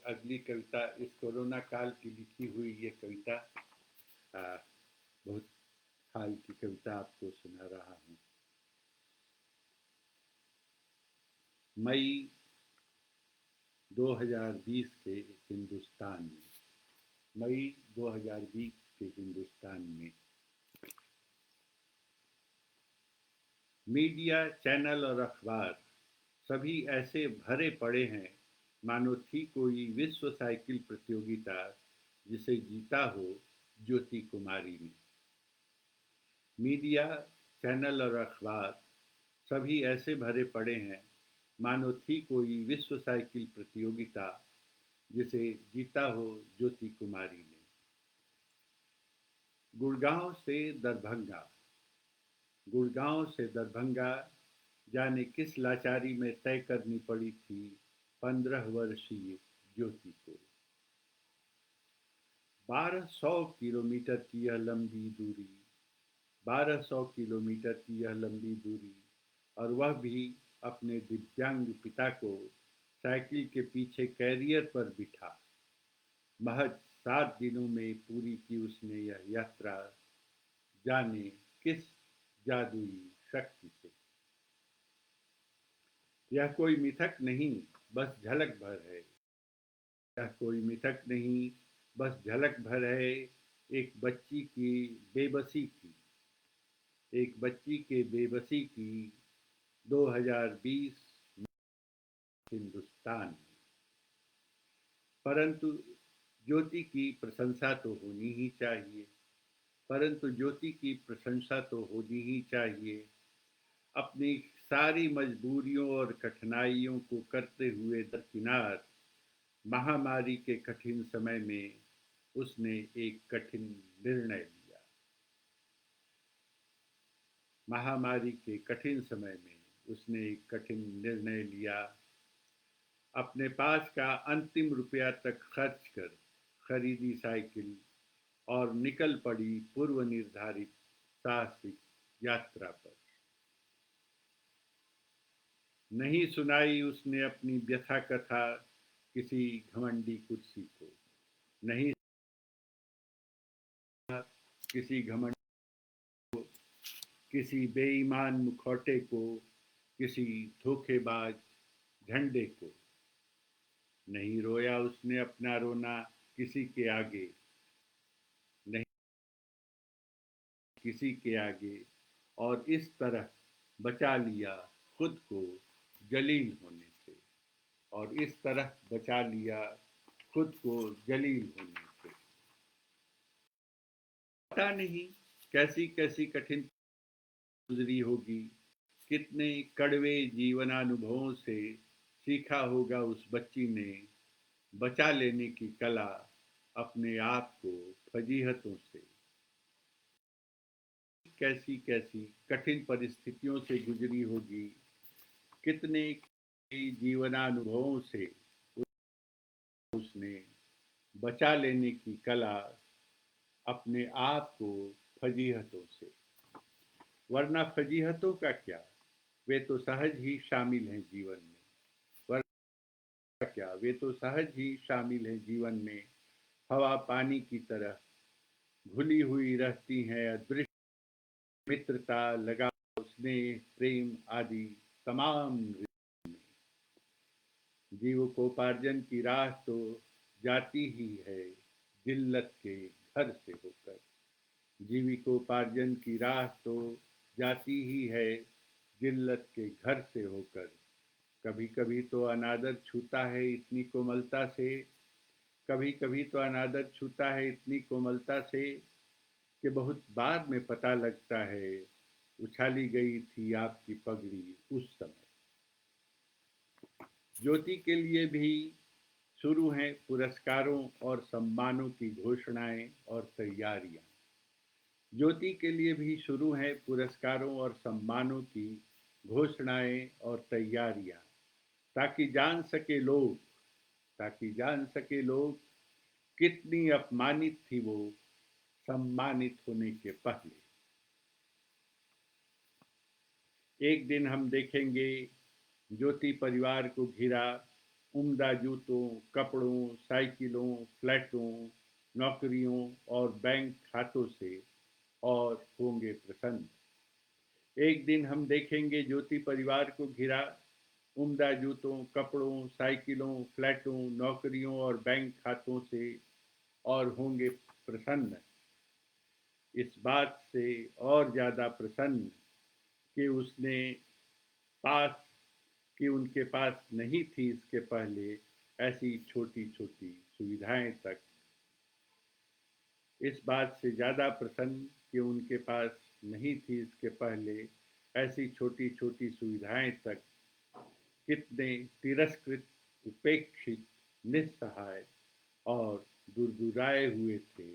अगली कविता, इस कोरोना काल की लिखी हुई ये कविता, बहुत हाल की कविता आपको सुना रहा हूँ। मई 2020 के हिंदुस्तान में, मई 2020 के हिंदुस्तान में मीडिया, चैनल और अखबार सभी ऐसे भरे पड़े हैं, मानो थी कोई विश्व साइकिल प्रतियोगिता जिसे जीता हो ज्योति कुमारी ने। मीडिया, चैनल और अखबार सभी ऐसे भरे पड़े हैं, मानो थी कोई विश्व साइकिल प्रतियोगिता जिसे जीता हो ज्योति कुमारी ने। गुड़गांव से दरभंगा, गुड़गांव से दरभंगा, जाने किस लाचारी में तय करनी पड़ी थी 15 वर्षीय ज्योति को। 1200 किलोमीटर की यह लंबी दूरी, 1200 किलोमीटर की यह लंबी दूरी, और वह भी अपने दिव्यांग पिता को साइकिल के पीछे कैरियर पर बिठा। महज 7 दिनों में पूरी की उसने यह यात्रा, जाने किस जादुई शक्ति से। यह कोई मिथक नहीं, बस झलक भर है। यह कोई मिथक नहीं, बस झलक भर है एक बच्ची की बेबसी की, एक बच्ची के बेबसी की 2020 हिंदुस्तान में। परंतु ज्योति की प्रशंसा तो होनी ही चाहिए, परंतु ज्योति की प्रशंसा तो होनी ही चाहिए। अपनी सारी मजबूरियों और कठिनाइयों को करते हुए दरकिनार, महामारी के कठिन समय में उसने एक कठिन निर्णय लिया। महामारी के कठिन समय में उसने एक कठिन निर्णय लिया। अपने पास का अंतिम रुपया तक खर्च कर खरीदी साइकिल और निकल पड़ी पूर्व निर्धारित साहसिक यात्रा पर। नहीं सुनाई उसने अपनी व्यथा कथा किसी घमंडी कुर्सी को, नहीं किसी घमंड, किसी बेईमान मुखौटे को, किसी धोखेबाज झंडे को। नहीं रोया उसने अपना रोना किसी के आगे, नहीं किसी के आगे, और इस तरह बचा लिया खुद को जलील होने से, और इस तरह बचा लिया खुद को जलील होने से। पता नहीं कैसी कैसी कठिन गुजरी होगी कितने कड़वे जीवनानुभवों से सीखा होगा उस बच्ची ने बचा लेने की कला अपने आप को फजीहतों से। कैसी कैसी कठिन परिस्थितियों से गुजरी होगी, कितने जीवनानुभवों से उसने बचा लेने की कला अपने आप को फजीहतों से। वरना फजीहतों का क्या, वे तो सहज ही शामिल हैं जीवन में। वरना क्या, वे तो सहज ही शामिल हैं जीवन में। हवा पानी की तरह घुली हुई रहती हैं अदृश्य। मित्रता, लगाव, स्नेह, प्रेम आदि तमाम जीवकोपार्जन की राह तो जाती ही है जिल्लत के घर से होकर। जीविकोपार्जन की राह तो जाती ही है जिल्लत के घर से होकर। कभी कभी तो अनादर छूता है इतनी कोमलता से, कभी कभी तो अनादर छूता है इतनी कोमलता से कि बहुत बाद में पता लगता है उछाली गई थी आपकी पगड़ी उस समय। ज्योति के लिए भी शुरू हैं पुरस्कारों और सम्मानों की घोषणाएं और तैयारियां। ज्योति के लिए भी शुरू हैं पुरस्कारों और सम्मानों की घोषणाएं और तैयारियां, ताकि जान सके लोग, ताकि जान सके लोग कितनी अपमानित थी वो सम्मानित होने के पहले। एक दिन हम देखेंगे ज्योति परिवार को घिरा उम्दा जूतों, कपड़ों, साइकिलों, फ्लैटों, नौकरियों और बैंक खातों से और होंगे प्रसन्न। एक दिन हम देखेंगे ज्योति परिवार को घिरा उम्दा जूतों, कपड़ों, साइकिलों, फ्लैटों, नौकरियों और बैंक खातों से और होंगे प्रसन्न। इस बात से और ज़्यादा प्रसन्न कि उसने पास कि उनके पास नहीं थी इसके पहले ऐसी छोटी छोटी सुविधाएं तक। इस बात से ज़्यादा प्रसन्न कि उनके पास नहीं थी इसके पहले ऐसी छोटी छोटी सुविधाएं तक। कितने तिरस्कृत, उपेक्षित, निस्सहाय और दुरदुराए हुए थे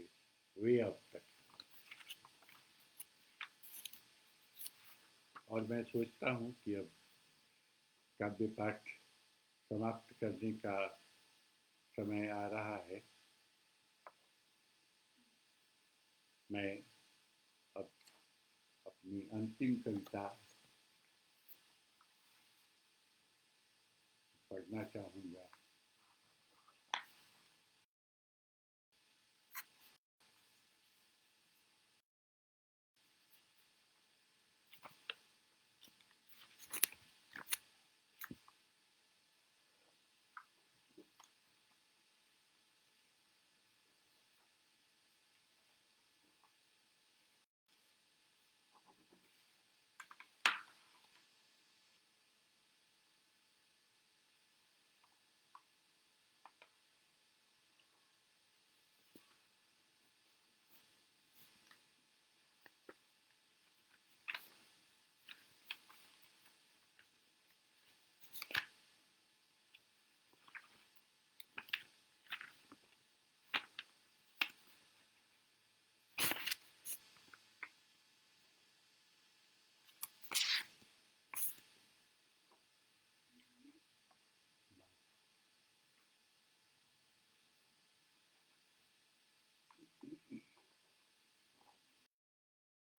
वे अब तक। और मैं सोचता हूँ कि अब काव्य पाठ समाप्त करने का समय आ रहा है। मैं अब अपनी अंतिम कविता पढ़ना चाहूँगा।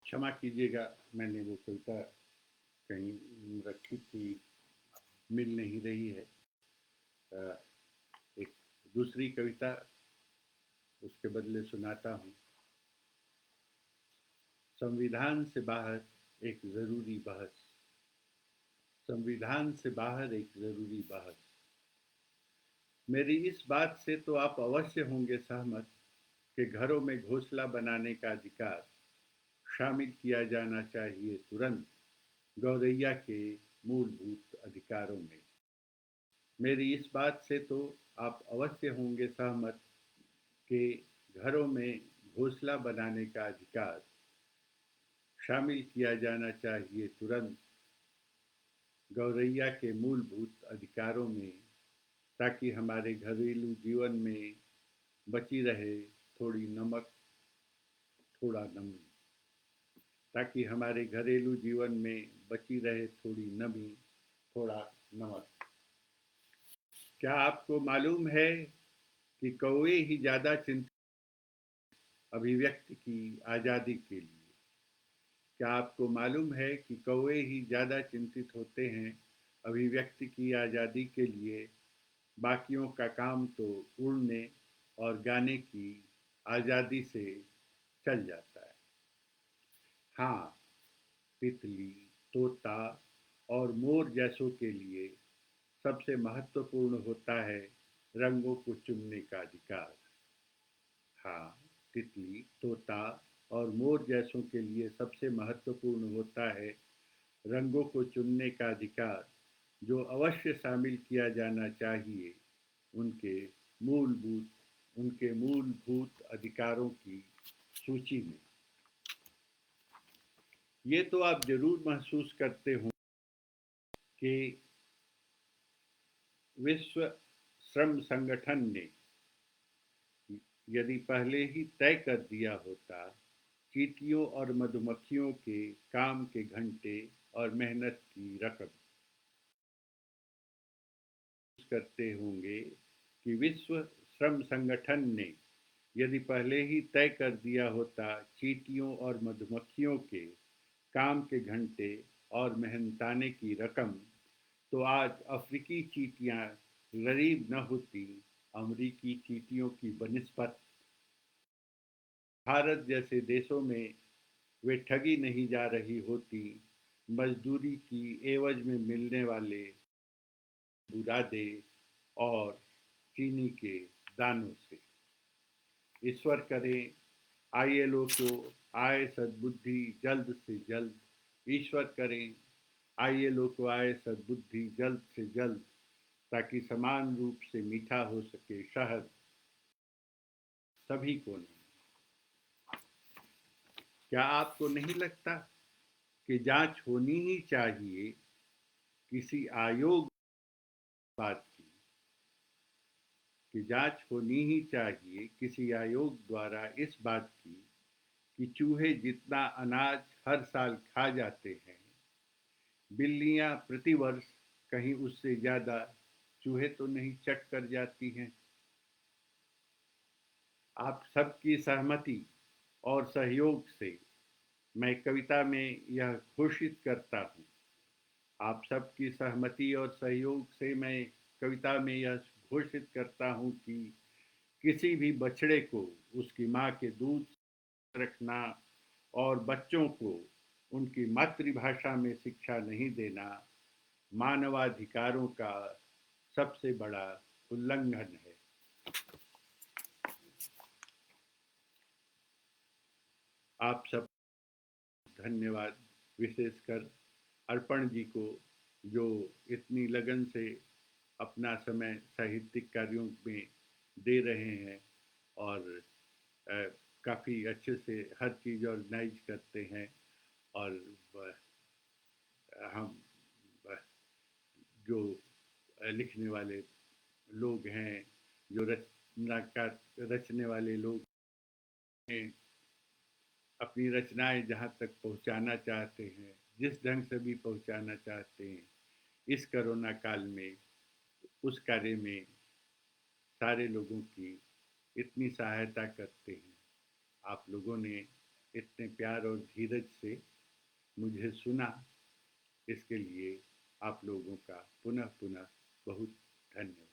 क्षमा कीजिएगा, मैंने वो कविता कहीं रखी थी, मिल नहीं रही है। एक दूसरी कविता उसके बदले सुनाता हूँ। संविधान से बाहर एक जरूरी बहस। संविधान से बाहर एक जरूरी बहस। मेरी इस बात से तो आप अवश्य होंगे सहमत कि घरों में घोंसला बनाने का अधिकार शामिल किया जाना चाहिए तुरंत गौरैया के मूलभूत अधिकारों में। मेरी इस बात से तो आप अवश्य होंगे सहमत कि घरों में घोंसला बनाने का अधिकार शामिल किया जाना चाहिए तुरंत गौरैया के मूलभूत अधिकारों में, ताकि हमारे घरेलू जीवन में बची रहे थोड़ी नमक, थोड़ा नमी, ताकि हमारे घरेलू जीवन में बची रहे थोड़ी नमी, थोड़ा नमक। क्या आपको मालूम है कि कौवे ही ज़्यादा चिंतित अभिव्यक्ति की आज़ादी के लिए? क्या आपको मालूम है कि कौवे ही ज़्यादा चिंतित होते हैं अभिव्यक्ति की आज़ादी के लिए? बाकियों का काम तो उड़ने और गाने की आज़ादी से चल जाता है। हाँ, तितली, तोता और मोर जैसों के लिए सबसे महत्वपूर्ण होता है रंगों को चुनने का अधिकार। हाँ, तितली, तोता और मोर जैसों के लिए सबसे महत्वपूर्ण होता है रंगों को चुनने का अधिकार, जो अवश्य शामिल किया जाना चाहिए उनके मूलभूत अधिकारों की सूची में। ये तो आप जरूर महसूस करते हो कि विश्व श्रम संगठन ने यदि पहले ही तय कर दिया होता चींटियों और मधुमक्खियों के काम के घंटे और मेहनत की रकम, करते होंगे कि विश्व श्रम संगठन ने यदि पहले ही तय कर दिया होता चींटियों और मधुमक्खियों के काम के घंटे और मेहनताने की रकम, तो आज अफ्रीकी चींटियां गरीब न होती अमरीकी चींटियों की बनिस्बत। भारत जैसे देशों में वे ठगी नहीं जा रही होती मजदूरी की एवज में मिलने वाले बुरादे और चीनी के दानों से। ईश्वर करे आईएलओ को आए सद्बुद्धि जल्द से जल्द। ईश्वर करें आईएलओ को आए सद्बुद्धि जल्द से जल्द, ताकि समान रूप से मीठा हो सके शहद सभी को नहीं। क्या आपको नहीं लगता कि जांच होनी ही चाहिए किसी आयोग बात की जांच होनी ही चाहिए किसी आयोग द्वारा इस बात की कि चूहे जितना अनाज हर साल खा जाते हैं, बिल्लियां प्रतिवर्ष कहीं उससे ज़्यादा चूहे तो नहीं चट कर जाती हैं। आप सबकी सहमति और सहयोग से मैं कविता में यह घोषित करता हूँ। आप सबकी सहमति और सहयोग से मैं कविता में यह घोषित करता हूँ कि किसी भी बछड़े को उसकी माँ के दूध रखना और बच्चों को उनकी मातृभाषा में शिक्षा नहीं देना मानवाधिकारों का सबसे बड़ा उल्लंघन है। आप सब धन्यवाद, विशेषकर अर्पण जी को, जो इतनी लगन से अपना समय साहित्यिक कार्यों में दे रहे हैं और काफ़ी अच्छे से हर चीज़ ऑर्गेनाइज करते हैं। और हम जो लिखने वाले लोग हैं, जो रचने वाले लोग हैं, अपनी रचनाएं जहाँ तक पहुँचाना चाहते हैं, जिस ढंग से भी पहुँचाना चाहते हैं, इस कोरोना काल में उस कार्य में सारे लोगों की इतनी सहायता करते हैं। आप लोगों ने इतने प्यार और धीरज से मुझे सुना, इसके लिए आप लोगों का पुनः पुनः बहुत धन्यवाद।